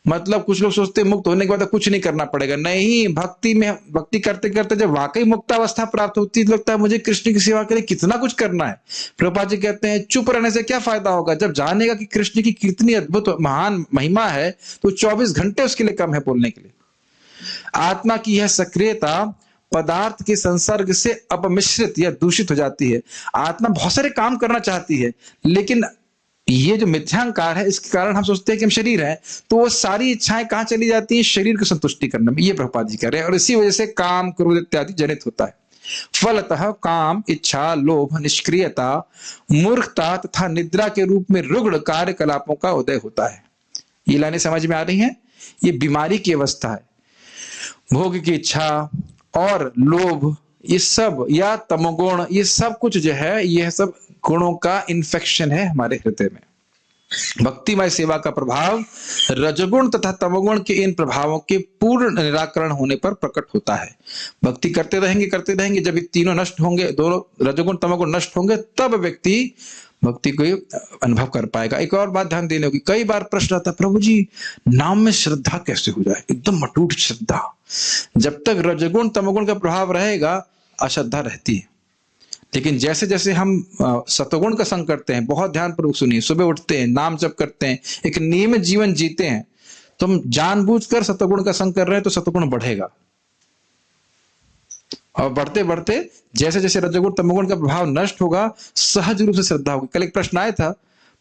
मतलब कुछ लोग सोचते हैं मुक्त होने के बाद कुछ नहीं करना पड़ेगा। नहीं, भक्ति करते करते जब वाकई मुक्तावस्था प्राप्त होती है तो लगता है मुझे कृष्ण की सेवा के लिए कितना कुछ करना है। प्रभुपाद जी कहते हैं चुप रहने से क्या फायदा होगा, जब जानेगा कि कृष्ण की कितनी अद्भुत महान महिमा है तो 24 घंटे उसके लिए कम है बोलने के लिए। आत्मा की यह सक्रियता पदार्थ के संसर्ग से अपमिश्रित या दूषित हो जाती है। आत्मा बहुत सारे काम करना चाहती है, लेकिन ये जो मिथ्यांकार है इसके कारण हम सोचते हैं कि हम शरीर है, तो वो सारी इच्छाएं कहां चली जाती हैं, शरीर की संतुष्टि करने में। ये प्रभुपाद जी कह रहे हैं, और इसी वजह से काम, क्रोध इत्यादि जनित होता है। फलतः काम, इच्छा, लोभ, निष्क्रियता, मूर्खता तथा निद्रा के रूप में रुग्ण कार्यकलापों का उदय होता है। ये लाइनें समझ में आ रही हैं? ये बीमारी की अवस्था है। भोग की इच्छा और लोभ, ये सब, या तमोगुण, ये सब कुछ जो है, यह सब गुणों का इन्फेक्शन है हमारे हृदय में। भक्तिमय सेवा का प्रभाव रजोगुण तथा तमोगुण के इन प्रभावों के पूर्ण निराकरण होने पर प्रकट होता है। भक्ति करते रहेंगे, जब ये तीनों नष्ट होंगे, दोनों रजोगुण तमोगुण नष्ट होंगे, तब व्यक्ति भक्ति को अनुभव कर पाएगा। एक और बात ध्यान देने होगी, कई बार प्रश्न आता है, प्रभु जी नाम में श्रद्धा कैसे हो जाए, एकदम अटूट श्रद्धा। जब तक रजोगुण तमोगुण का प्रभाव रहेगा अश्रद्धा रहती है, लेकिन जैसे जैसे हम सतोगुण का संग करते हैं, बहुत ध्यानपूर्वक सुनिए, सुबह उठते हैं, नाम जप करते हैं, एक नियमित जीवन जीते हैं, तो हम जानबूझकर सतोगुण का संग कर रहे हैं तो सतोगुण बढ़ेगा, और बढ़ते बढ़ते जैसे जैसे रजोगुण तमोगुण का प्रभाव नष्ट होगा, सहज रूप से श्रद्धा होगी। कल एक प्रश्न आया था,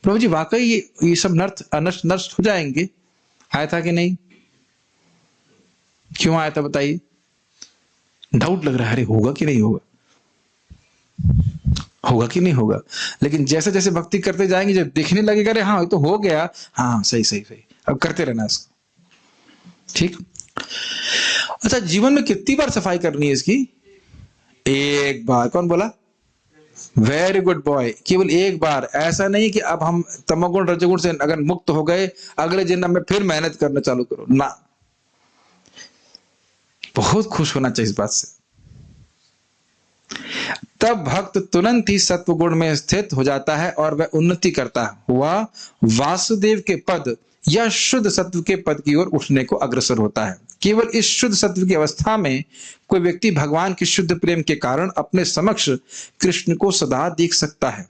प्रभु जी वाकई ये सब नष्ट हो जाएंगे? आया था कि नहीं? क्यों आया था बताइए? डाउट लग रहा है, अरे होगा कि नहीं होगा, होगा कि नहीं होगा। लेकिन जैसे जैसे भक्ति करते जाएंगे, जब दिखने लगेगा अरे हाँ तो हो गया, हाँ सही सही सही, अब करते रहना इसको, ठीक। अच्छा, जीवन में कितनी बार सफाई करनी है इसकी? एक बार। कौन बोला? वेरी गुड बॉय, केवल एक बार। ऐसा नहीं कि अब हम तमोगुण रजोगुण से अगर मुक्त हो गए, अगले जन्म में फिर मेहनत करना चालू करो ना। बहुत खुश होना चाहिए इस बात से। तब भक्त तुरंत ही सत्व गुण में स्थित हो जाता है और वह उन्नति करता हुआ वासुदेव के पद या शुद्ध सत्व के पद की ओर उठने को अग्रसर होता है। केवल इस शुद्ध सत्व की अवस्था में कोई व्यक्ति भगवान के शुद्ध प्रेम के कारण अपने समक्ष कृष्ण को सदा देख सकता है।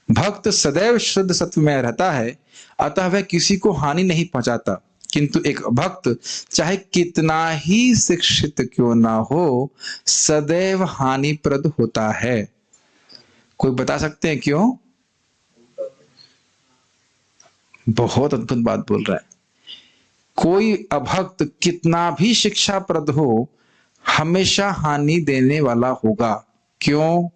भक्त सदैव शुद्ध सत्व में रहता है, अतः वह किसी को हानि नहीं पहुंचाता। किंतु एक भक्त चाहे कितना ही शिक्षित क्यों ना हो, सदैव हानिप्रद होता है। कोई बता सकते हैं क्यों? बहुत अद्भुत बात बोल रहा है। कोई अभक्त कितना भी शिक्षाप्रद हो, हमेशा हानि देने वाला होगा। क्यों?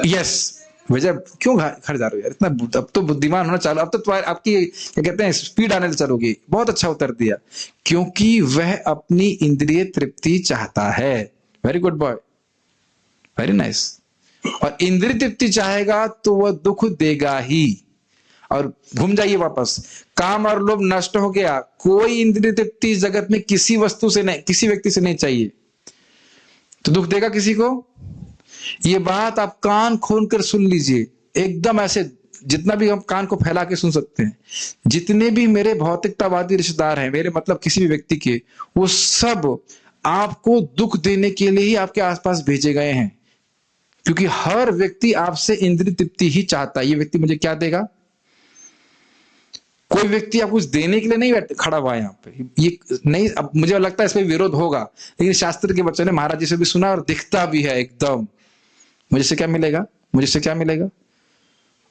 यस वजह क्यों घर जा रहे हो यार, इतना अब तो बुद्धिमान होना चालू, अब तो आपकी क्या कहते हैं स्पीड आने चलोगी। बहुत अच्छा उत्तर दिया, क्योंकि वह अपनी इंद्रिय तृप्ति चाहता है। Very good boy, very nice. और इंद्रिय तृप्ति चाहेगा तो वह दुख देगा ही। और घूम जाइए वापस, काम और लोभ नष्ट हो गया, कोई इंद्रिय तृप्ति जगत में किसी वस्तु से नहीं, किसी व्यक्ति से नहीं चाहिए, तो दुख देगा किसी को? ये बात आप कान खोल कर सुन लीजिए, एकदम ऐसे जितना भी हम कान को फैला के सुन सकते हैं। जितने भी मेरे भौतिकतावादी रिश्तेदार हैं, मेरे मतलब किसी भी व्यक्ति के, वो सब आपको दुख देने के लिए ही आपके आसपास भेजे गए हैं, क्योंकि हर व्यक्ति आपसे इंद्रिय तृप्ति ही चाहता है। ये व्यक्ति मुझे क्या देगा? कोई व्यक्ति आपको कुछ देने के लिए नहीं खड़ा हुआ है यहाँ पे, ये नहीं। अब मुझे लगता है इसमें विरोध होगा, लेकिन शास्त्र के बच्चों ने महाराज जी से भी सुना और दिखता भी है एकदम। मुझे से क्या मिलेगा? मुझे से क्या मिलेगा?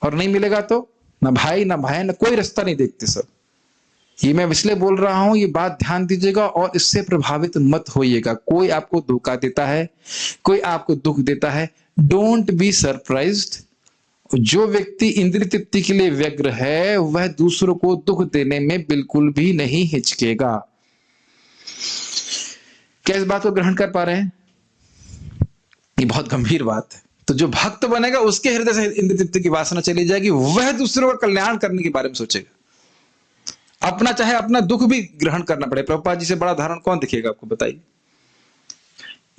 और नहीं मिलेगा तो ना भाई ना भाई ना कोई रास्ता नहीं देखते सब। ये मैं इसलिए बोल रहा हूं, ये बात ध्यान दीजिएगा और इससे प्रभावित मत होइएगा। कोई आपको धोखा देता है, कोई आपको दुख देता है, डोंट बी सरप्राइज्ड। जो व्यक्ति इंद्रिय तृप्ति के लिए व्यग्र है, वह दूसरों को दुख देने में बिल्कुल भी नहीं हिचकेगा। क्या इस बात को ग्रहण कर पा रहे हैं? ये बहुत गंभीर बात है। तो जो भक्त बनेगा उसके हृदय से इंद्रिय तृप्ति की वासना चली जाएगी, वह दूसरों का कल्याण करने के बारे में सोचेगा। अपना चाहे अपना दुख भी ग्रहण करना पड़े। प्रभुपाद जी से बड़ा उदाहरण कौन दिखेगा आपको, बताइए?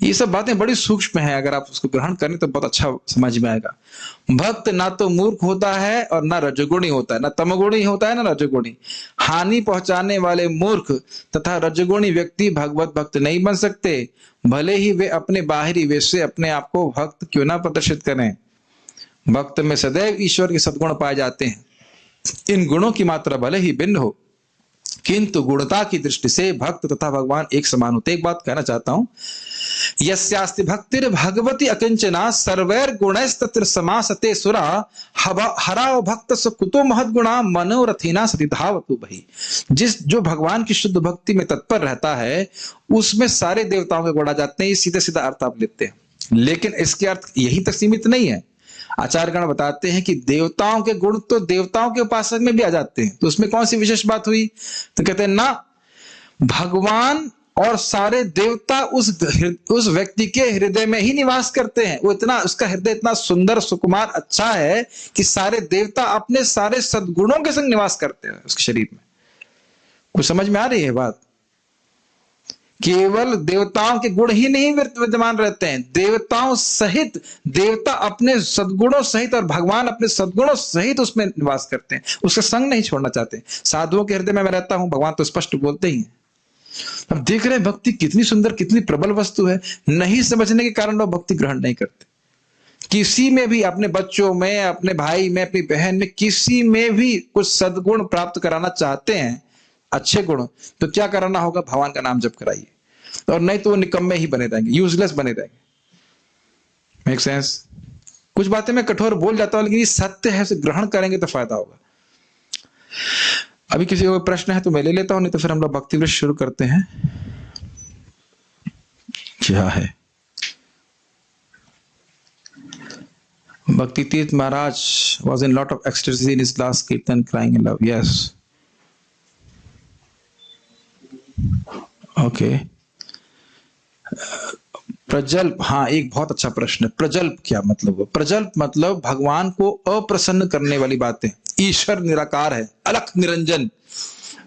ये सब बातें बड़ी सूक्ष्म है, अगर आप उसको ग्रहण करें तो बहुत अच्छा समझ में आएगा। भक्त ना तो मूर्ख होता है और ना रजोगुणी होता है, ना तमोगुणी होता है ना रजोगुणी। हानि पहुंचाने वाले मूर्ख तथा रजोगुणी व्यक्ति भगवत भक्त नहीं बन सकते, भले ही वे अपने बाहरी वेश से अपने आप को भक्त क्यों ना प्रदर्शित करें। भक्त में सदैव ईश्वर के सद्गुण पाए जाते हैं। इन गुणों की मात्रा भले ही भिन्न हो, किंतु गुणता की दृष्टि से भक्त तथा भगवान एक समान होते। एक बात कहना चाहता हूं, यस्यास्ति भक्तिर भगवती अकिंचना सर्वैर गुणैस्तत्र समासते सुरा हराओ भक्त कुतो महद्गुणा मनोरथिना सति धावतु भई। जो भगवान की शुद्ध भक्ति में तत्पर रहता है उसमें सारे देवताओं के गुण आ जाते हैं। ये सीधा सीधा अर्थ आप लेते हैं, लेकिन इसके अर्थ यही तक सीमित नहीं है। आचार्यगण बताते हैं कि देवताओं के गुण तो देवताओं के उपासक में भी आ जाते हैं, तो उसमें कौन सी विशेष बात हुई? तो कहते हैं ना, भगवान और सारे देवता उस व्यक्ति के हृदय में ही निवास करते हैं। वो इतना, उसका हृदय इतना सुंदर सुकुमार अच्छा है कि सारे देवता अपने सारे सद्गुणों के संग निवास करते हैं उसके शरीर में। कुछ समझ में आ रही है बात? केवल देवताओं के गुण ही नहीं विद्यमान रहते हैं, देवताओं सहित, देवता अपने सद्गुणों सहित और भगवान अपने सद्गुणों सहित उसमें निवास करते हैं, उसका संग नहीं छोड़ना चाहते। साधुओं के हृदय में मैं रहता हूं, भगवान तो स्पष्ट बोलते ही हैं। अब देख रहे हैं भक्ति कितनी सुंदर, कितनी प्रबल वस्तु है। नहीं समझने के कारण लोग भक्ति ग्रहण नहीं करते। किसी में भी, अपने बच्चों में, अपने भाई में, अपनी बहन में, किसी में भी कुछ सद्गुण प्राप्त कराना चाहते हैं, अच्छे गुण, तो क्या कराना होगा? भगवान का नाम जप कराइए, और नहीं तो वो निकम्मे ही बने रहेंगे, यूजलेस बने रहेंगे। Make sense? कुछ बातें मैं कठोर बोल जाता हूं, लेकिन ये सत्य है, उसे ग्रहण करेंगे तो फायदा होगा। अभी किसी को प्रश्न है तो मैं ले लेता हूं, नहीं तो फिर हम लोग भक्ति वृक्ष शुरू करते हैं। क्या है? Bhakti Tirth Maharaj was in lot of ecstasy in his last kirtan, crying in love. Yes. Okay. प्रजल्प, हाँ, एक बहुत अच्छा प्रश्न है। प्रजल्प क्या मतलब? प्रजल्प मतलब भगवान को अप्रसन्न करने वाली बातें। ईश्वर निराकार है, अलख निरंजन,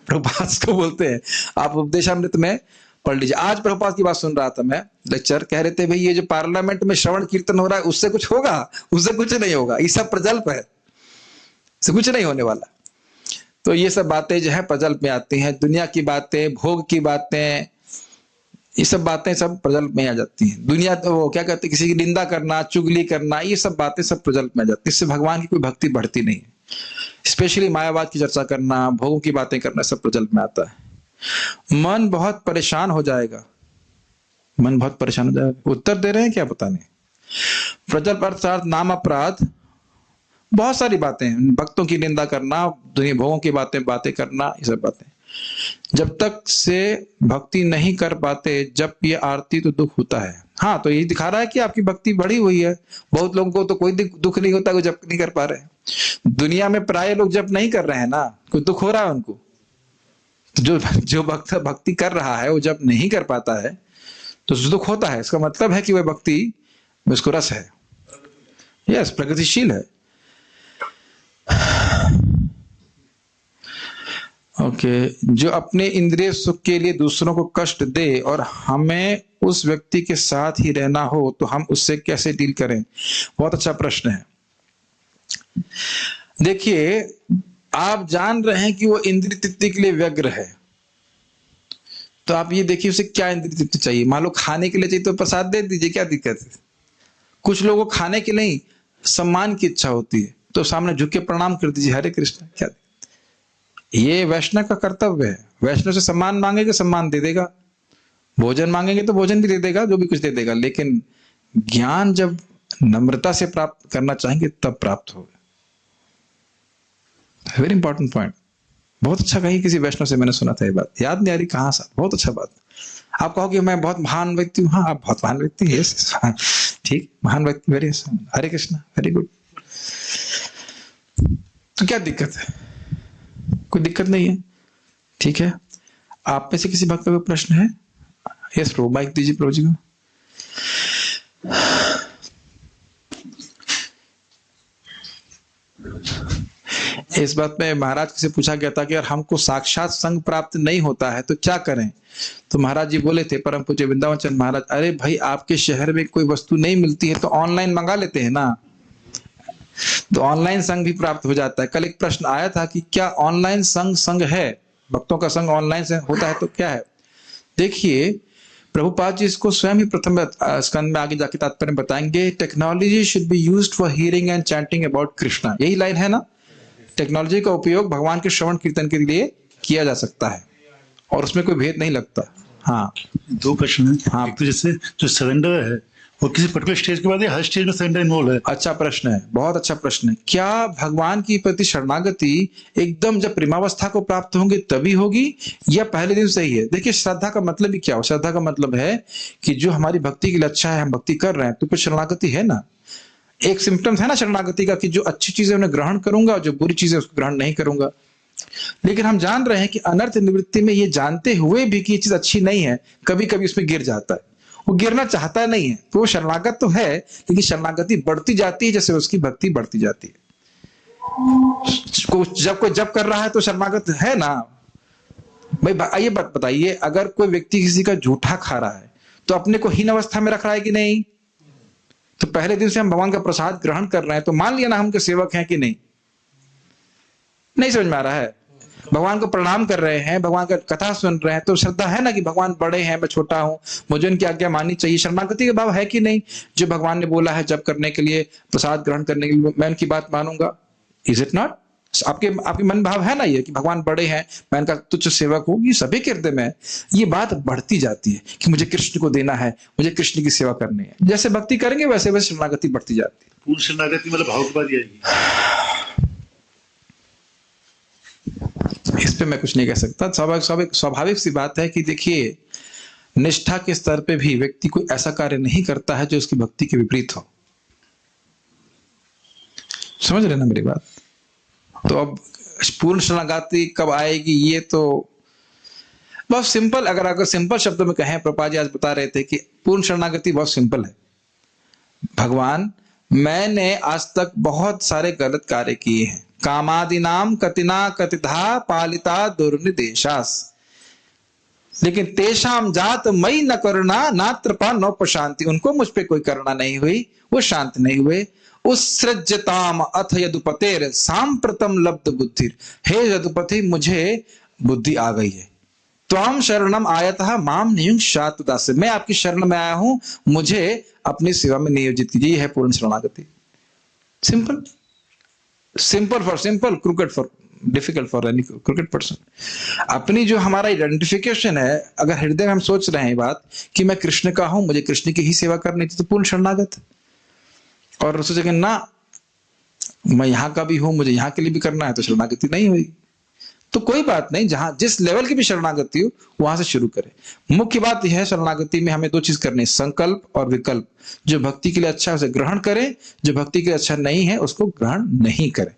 प्रभुपाद को बोलते हैं। आप उपदेशामृत में पढ़ लीजिए। आज प्रभुपाद की बात सुन रहा था मैं, लेक्चर, कह रहे थे भाई ये जो पार्लियामेंट में श्रवण कीर्तन हो रहा है उससे कुछ होगा? उससे कुछ नहीं होगा, ये सब प्रजल्प है, इससे कुछ नहीं होने वाला। तो ये सब बातें जो है प्रजल्प में आती हैं। दुनिया की बातें, भोग की बातें, ये सब बातें सब प्रजल्प में आ जाती हैं। दुनिया तो वो क्या कहते हैं, किसी की निंदा करना, चुगली करना, ये सब बातें सब प्रजल्प में आ जाती है। इससे भगवान की कोई भक्ति बढ़ती नहीं है। स्पेशली मायावाद की चर्चा करना, भोगों की बातें करना, सब प्रजल्प में आता है। मन बहुत परेशान हो जाएगा, मन बहुत परेशान हो जाएगा। उत्तर दे रहे हैं क्या? पता नहीं। प्रजल्प अर्थात नाम अपराध, बहुत सारी बातें हैं। भक्तों की निंदा करना, दुनिया भोगों की बातें करना, ये सब बातें। जब तक से भक्ति नहीं कर पाते, जब ये आरती, तो दुख होता है। हाँ, तो यही दिखा रहा है कि आपकी भक्ति बढ़ी हुई है। बहुत लोगों को तो कोई दुख नहीं होता, जब नहीं कर पा रहे। दुनिया में प्राय लोग जब नहीं कर रहे हैं ना, कोई दुख हो रहा है उनको। तो जो भक्त भक्ति कर रहा है वो जब नहीं कर पाता है तो दुख होता है। इसका मतलब है कि वह भक्ति में उसको रस है, यस, प्रगतिशील है। ओके, जो अपने इंद्रिय सुख के लिए दूसरों को कष्ट दे और हमें उस व्यक्ति के साथ ही रहना हो तो हम उससे कैसे डील करें? बहुत अच्छा प्रश्न है। देखिए, आप जान रहे हैं कि वो इंद्रिय तृप्ति के लिए व्यग्र है, तो आप ये देखिए उसे क्या इंद्रिय तृप्ति चाहिए। मान लो खाने के लिए चाहिए तो प्रसाद दे दीजिए, क्या दिक्कत है? कुछ लोगों को खाने के लिए सम्मान की इच्छा होती है, तो सामने झुक के प्रणाम कर दीजिए, हरे कृष्ण, क्या? ये वैष्णव का कर्तव्य है। वैष्णव से सम्मान मांगेंगे, सम्मान दे देगा। भोजन मांगेंगे तो भोजन भी दे देगा, जो भी कुछ दे देगा। लेकिन ज्ञान जब नम्रता से प्राप्त करना चाहेंगे तब प्राप्त होगा। Very important point. बहुत अच्छा कही किसी वैष्णव से मैंने सुना था ये बात, याद नहीं आ रही कहां सा। बहुत अच्छा बात। आप कहो कि मैं बहुत महान व्यक्ति हूं, हाँ आप बहुत महान व्यक्ति है, ठीक, महान व्यक्ति, वेरी, हरे कृष्णा, वेरी गुड। तो क्या दिक्कत है? कोई दिक्कत नहीं है, ठीक है। आप में से किसी भक्त का कोई प्रश्न है? यस प्रभु, माइक दीजिए प्रभु जी को। इस बात में महाराज से पूछा गया था कि अगर हमको साक्षात संग प्राप्त नहीं होता है तो क्या करें। तो महाराज जी बोले थे, परम पूज्य वृंदावन चंद महाराज, अरे भाई आपके शहर में कोई वस्तु नहीं मिलती है तो ऑनलाइन मंगा लेते हैं ना, तो ऑनलाइन संग भी प्राप्त हो जाता है। कल एक प्रश्न आया था कि क्या ऑनलाइन संग है, भक्तों का संग ऑनलाइन से होता है तो क्या है। देखिए प्रभुपाद जी इसको स्वयं ही प्रथम स्कंद में आगे जाके तात्पर्य बताएंगे, technology should be used for hearing and chanting about Krishna, यही लाइन है ना। टेक्नोलॉजी का उपयोग भगवान के श्रवण कीर्तन के लिए किया जा सकता है और उसमें कोई भेद नहीं लगता। हाँ, दो प्रश्न है। हाँ। एक तो जैसे जो सरेंडर है वो किसी पर्टिकुलर स्टेज के बाद या हर स्टेज में सरेंडर इन्वॉल्व है? अच्छा प्रश्न है, बहुत अच्छा प्रश्न है। क्या भगवान की प्रति शरणागति एकदम जब प्रेमावस्था को प्राप्त होंगे तभी होगी या पहले दिन से ही है? देखिए श्रद्धा का मतलब ही क्या हो, श्रद्धा का मतलब है कि जो हमारी भक्ति के लिए अच्छा है, हम भक्ति कर रहे हैं तो फिर शरणागति है ना। एक सिम्टम्स है ना शरणागति का कि जो अच्छी चीजें उन्हें ग्रहण करूंगा और जो बुरी चीजें उसको ग्रहण नहीं करूंगा। लेकिन हम जान रहे हैं कि अनर्थ निवृत्ति में ये जानते हुए भी कि ये चीज अच्छी नहीं है, कभी कभी उसमें गिर जाता है, वो गिरना चाहता नहीं है, तो वो शरणागत तो है लेकिन शरणागति बढ़ती जाती है जैसे उसकी भक्ति बढ़ती जाती है। जब कोई जब कर रहा है तो शरणागत है ना भाई। आइए बात बताइए, अगर कोई व्यक्ति किसी का जूठा खा रहा है तो अपने को हीन अवस्था में रख रहा है कि नहीं? तो पहले दिन से हम भगवान का प्रसाद ग्रहण कर रहे हैं तो मान लिया ना हम के सेवक हैं कि नहीं? नहीं समझ में आ रहा है। भगवान को प्रणाम कर रहे हैं, भगवान का कथा सुन रहे हैं तो श्रद्धा है ना कि भगवान बड़े हैं, मैं छोटा हूं, मुझे उनकी आज्ञा माननी चाहिए। शरणागति का भाव है कि नहीं? जो भगवान ने बोला है जब करने के लिए, प्रसाद ग्रहण करने के लिए, मैं उनकी बात मानूंगा। Is it not? आपके मन भाव है ना ये कि भगवान बड़े हैं, मैं इनका तुच्छ सेवक हूं। ये सभी के हृदय में ये बात बढ़ती जाती है कि मुझे कृष्ण को देना है, मुझे कृष्ण की सेवा करनी है। जैसे भक्ति करेंगे वैसे वैसे शरणागति बढ़ती जाती है। पूर्ण शरणागति मतलब भाव के बाद ही आएगी। इस पे मैं कुछ नहीं कह सकता। स्वाभाविक सी बात है कि देखिए निष्ठा के स्तर पे भी व्यक्ति कोई ऐसा कार्य नहीं करता है जो उसकी भक्ति के विपरीत हो। समझ रहे ना मेरी बात? तो अब पूर्ण शरणागति कब आएगी ये तो बहुत सिंपल, अगर सिंपल शब्दों में कहें, प्रभुपाद जी आज बता रहे थे कि पूर्ण शरणागति बहुत सिंपल है। भगवान, मैंने आज तक बहुत सारे गलत कार्य किए हैं, कामादिनाम कतिना कतिधा पालिता दुर्निदेशास, लेकिन तेषाम जात मई न करुणा नात्रपा न प्रशांति, उनको मुझ पे कोई करुणा नहीं हुई, वो शांत नहीं हुए। उत्सृज्यताम अथ यदुपतेर सांप्रतम लब्ध बुद्धिर, हे यदुपति मुझे बुद्धि आ गई है। त्वाम शरणम आयतः माम नियुंक्षात दास्य, मैं आपकी शरण में आया हूं, मुझे अपनी सेवा में नियोजित कीजिए। ये है पूर्ण शरणागति। Simple, simple for simple, cricket for difficult for any cricket person. अपनी जो हमारा आइडेंटिफिकेशन है, अगर हृदय में हम सोच रहे हैं बात कि मैं कृष्ण का हूं, मुझे कृष्ण की ही सेवा करनी थी, तो पूर्ण शरणागत। और सोचेंगे ना मैं यहाँ का भी हूं, मुझे यहाँ के लिए भी करना है, तो शरणागति नहीं हुई। तो कोई बात नहीं, जहां जिस लेवल की भी शरणागति हो वहां से शुरू करें। मुख्य बात यह है शरणागति में हमें दो चीज करनी है, संकल्प और विकल्प। जो भक्ति के लिए अच्छा है उसे ग्रहण करें, जो भक्ति के लिए अच्छा नहीं है उसको ग्रहण नहीं करें,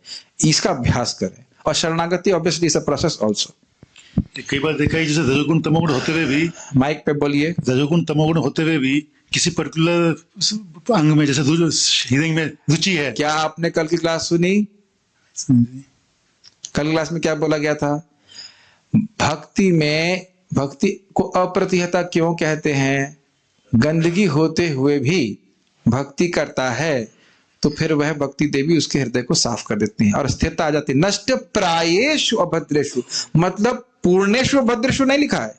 इसका अभ्यास करें। और शरणागति obviously is a process also. कई बार देखा है जैसे रजोगुण तमोगुण होते हुए भी, माइक पे बोलिए, रजोगुण तमोगुण होते हुए भी किसी पर्टिकुलर अंग में, जैसे हीरिंग में रुचि है। क्या आपने कल की क्लास सुनी? कल क्लास में क्या बोला गया था? भक्ति में, भक्ति को अप्रतिहता क्यों कहते हैं? गंदगी होते हुए भी भक्ति करता है तो फिर वह भक्ति देवी उसके हृदय को साफ कर देती है और स्थिरता आ जाती है। नष्ट प्रायेषु अभद्रेषु, मतलब पूर्णेषु अभद्रेषु नहीं लिखा है,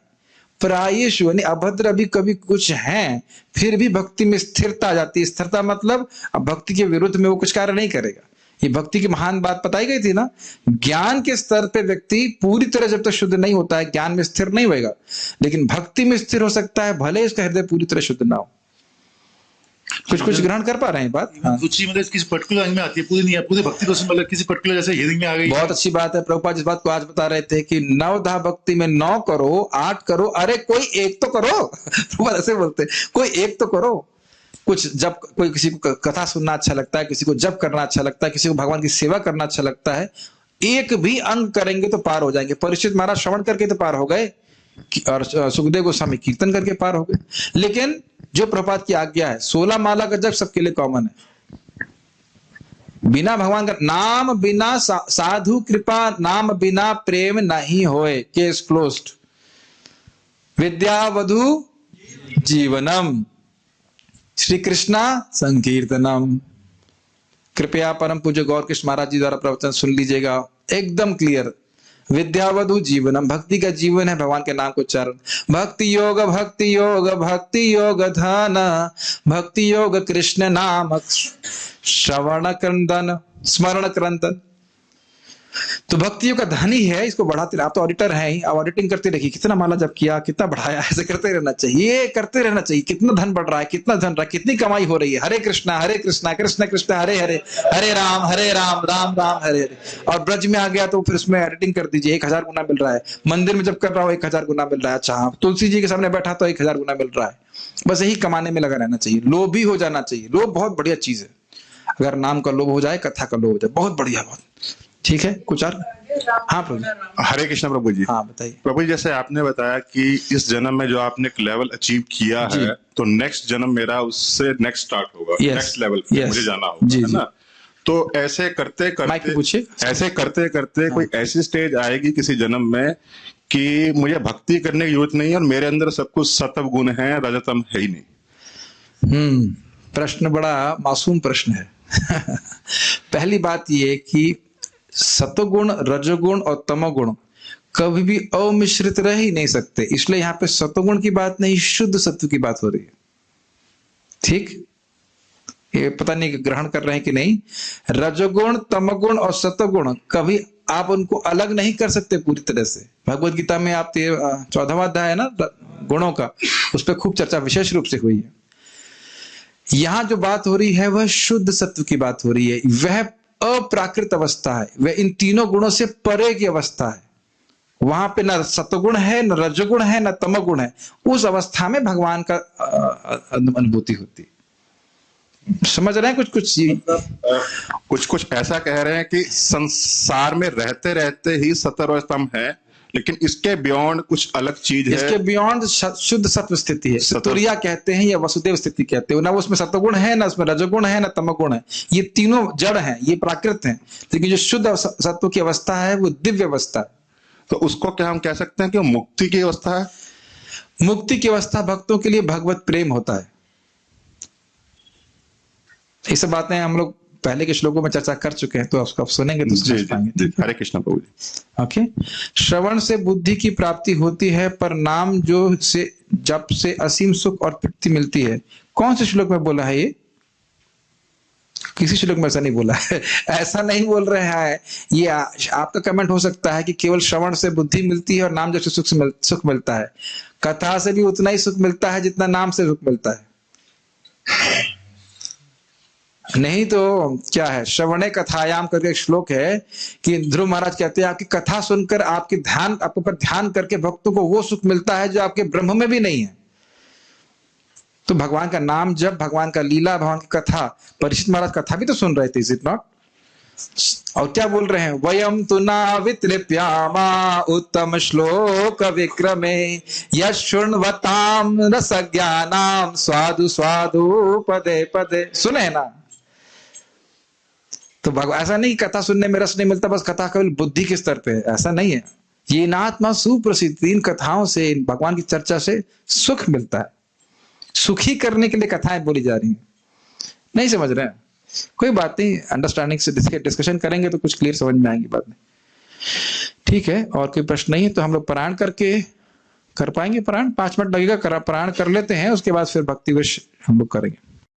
प्रायेषु यानी अभद्र अभी कभी कुछ हैं, फिर भी भक्ति में स्थिरता आ जाती है। स्थिरता मतलब अब भक्ति के विरुद्ध में वो कुछ कार्य नहीं करेगा। ये भक्ति की महान बात बताई गई थी ना। ज्ञान के स्तर पे व्यक्ति पूरी तरह जब तक शुद्ध नहीं होता है, ज्ञान में स्थिर नहीं होएगा, लेकिन भक्ति में स्थिर हो सकता है, भले इसका हृदय पूरी तरह शुद्ध ना हो। कुछ ग्रहण कर पा रहे हैं बात? रुचि मतलब किसी पर्टिकुलर अंग में आती है, पूरी नहीं है, पूरे भक्ति को मतलब किसी पर्टिकुलर जैसे हियरिंग में आ गई। बहुत अच्छी बात है। प्रभुपाद जिस बात को आज बता रहे थे कि 9 भक्ति में 9 करो, 8 करो, अरे कोई एक तो करो। प्रभुपाद ऐसे बोलते, कोई एक तो करो। कुछ जब कोई किसी को कथा सुनना अच्छा लगता है, किसी को जप करना अच्छा लगता है, किसी को भगवान की सेवा करना अच्छा लगता है, एक भी अंग करेंगे तो पार हो जाएंगे। परीक्षित महाराज श्रवण करके तो पार हो गए और सुखदेव गोस्वामी कीर्तन करके पार हो गए। लेकिन जो प्रभुपाद की आज्ञा है 16 माला का जप सबके लिए कॉमन है। बिना भगवान का नाम, बिना साधु कृपा, नाम बिना प्रेम नहीं होए। Case closed. विद्या वधु जीवनम, श्री कृष्णा संकीर्तनम। कृपया परम पूज्य गौर कृष्ण महाराज जी द्वारा प्रवचन सुन लीजिएगा, एकदम क्लियर। विद्यावधु जीवनम, भक्ति का जीवन है भगवान के नाम को उच्चारण। भक्ति योग, भक्ति योग, भक्ति योग धन, भक्ति योग कृष्ण नाम श्रवण क्रंदन, स्मरण क्रंदन। तो भक्तियों का धन ही है, इसको बढ़ाते रहे। आप तो ऑडिटर हैं ही, आप ऑडिटिंग करते रहिए, कितना माला जब किया, कितना बढ़ाया, ऐसे करते रहना चाहिए, करते रहना चाहिए। कितना धन बढ़ रहा है, कितना धन रहा है, कितनी कमाई हो रही है। हरे कृष्णा कृष्ण कृष्ण हरे हरे, हरे राम राम राम हरे हरे। और ब्रज में आ गया तो फिर उसमें एडिटिंग कर दीजिए, 1000 गुना मिल रहा है। मंदिर में जब कर रहा हो 1000 गुना मिल रहा है। अच्छा, तुलसी जी के सामने बैठा तो 1000 गुना मिल रहा है। बस यही कमाने में लगा रहना चाहिए, लोभी हो जाना चाहिए। लोभ बहुत बढ़िया चीज है, अगर नाम का लोभ हो जाए, कथा का लोभ हो जाए, बहुत बढ़िया, बहुत ठीक है। कुछ और? हाँ प्रभु। हरे कृष्ण प्रभु जी। हाँ बताइए प्रभु जी, जैसे आपने बताया कि इस जन्म में जो आपने एक लेवल अचीव किया है, तो नेक्स्ट जन्म मेरा उससे नेक्स्ट स्टार्ट होगा, नेक्स्ट लेवल पे मुझे जाना होगा, है ना। तो ऐसे करते करते, ऐसे करते करते कोई ऐसी स्टेज आएगी किसी जन्म में कि मुझे भक्ति करने की जरूरत नहीं है और मेरे अंदर सब कुछ सत्व गुण है, रजतम है ही नहीं। प्रश्न बड़ा मासूम प्रश्न है। पहली बात यह कि सतोगुण, रजोगुण और तमोगुण कभी भी अमिश्रित रह ही नहीं सकते। इसलिए यहां पे सतोगुण की बात नहीं, शुद्ध सत्व की बात हो रही है। ठीक, ये पता नहीं ग्रहण कर रहे हैं कि नहीं। रजोगुण, तमोगुण और सतोगुण कभी आप उनको अलग नहीं कर सकते पूरी तरह से। भगवत गीता में आप 14वां अध्याय है ना गुणों का, उस पर खूब चर्चा विशेष रूप से हुई है। यहां जो बात हो रही है वह शुद्ध सत्व की बात हो रही है। वह अप्राकृत अवस्था है, वह इन तीनों गुणों से परे की अवस्था है। वहां पे न सत्वगुण है, न रजोगुण है, न तमोगुण है। उस अवस्था में भगवान का अनुभूति होती है। समझ रहे हैं? कुछ कुछ ऐसा कह रहे हैं कि संसार में रहते रहते ही सत्व है, लेकिन इसके बियॉन्ड कुछ अलग चीज है। इसके बियॉन्ड शुद्ध सत्व स्थिति है, चतुर्या कहते हैं या वसुदेव स्थिति कहते हैं। ना उसमें सत्वगुण है, ना उसमें रजोगुण है, ना तमोगुण है। ये तीनों जड़ हैं, ये प्राकृत हैं। लेकिन जो शुद्ध सत्व की अवस्था है वो दिव्य अवस्था है। तो उसको क्या हम कह सकते हैं कि वो मुक्ति की अवस्था है? मुक्ति की अवस्था भक्तों के लिए भगवत प्रेम होता है। ये सब बातें हम लोग पहले के श्लोकों में चर्चा कर चुके हैं, तो उसको आप सुनेंगे तो समझ पाएंगे। हरे कृष्ण प्रभु जी। ओके। श्रवण से बुद्धि की प्राप्ति होती है, पर नाम जो से जप से असीम सुख और तृप्ति मिलती है। कौन से श्लोक में बोला है ये? किसी श्लोक में ऐसा नहीं बोला है। ऐसा नहीं बोल रहे हैं। ये आपका कमेंट हो सकता है कि केवल श्रवण से बुद्धि मिलती है और नाम जप से सुख मिलता है। कथा से भी उतना ही सुख मिलता है जितना नाम से सुख मिलता है। नहीं तो क्या है, श्रवणे कथायाम करके एक श्लोक है कि ध्रुव महाराज कहते हैं आपकी कथा सुनकर आपके ऊपर ध्यान करके भक्तों को वो सुख मिलता है जो आपके ब्रह्म में भी नहीं है। तो भगवान का नाम जब, भगवान का लीला, भगवान की कथा, परीक्षित महाराज कथा भी तो सुन रहे थे, इज इट नॉट? और क्या बोल रहे हैं? वयम तु नावितृप्यामा उत्तम श्लोक विक्रमे यशृण्वताम रसज्ञानाम स्वादु स्वादु पदे पदे। सुने ना? तो भगवान ऐसा नहीं कथा सुनने में रस नहीं मिलता, बस कथा केवल बुद्धि के स्तर पे है, ऐसा नहीं है। ये नात्मा सुप्रसिद्ध, इन कथाओं से, इन भगवान की चर्चा से सुख मिलता है। सुखी करने के लिए कथाएं बोली जा रही हैं। नहीं समझ रहे हैं? कोई बात नहीं, अंडरस्टैंडिंग से डिस्कशन करेंगे तो कुछ क्लियर समझ में आएंगी बात में। ठीक है, और कोई प्रश्न नहीं है तो हम लोग पारायण करके कर पाएंगे। पारायण 5 मिनट लगेगा, पारायण कर लेते हैं, उसके बाद फिर भक्ति विश हम लोग करेंगे।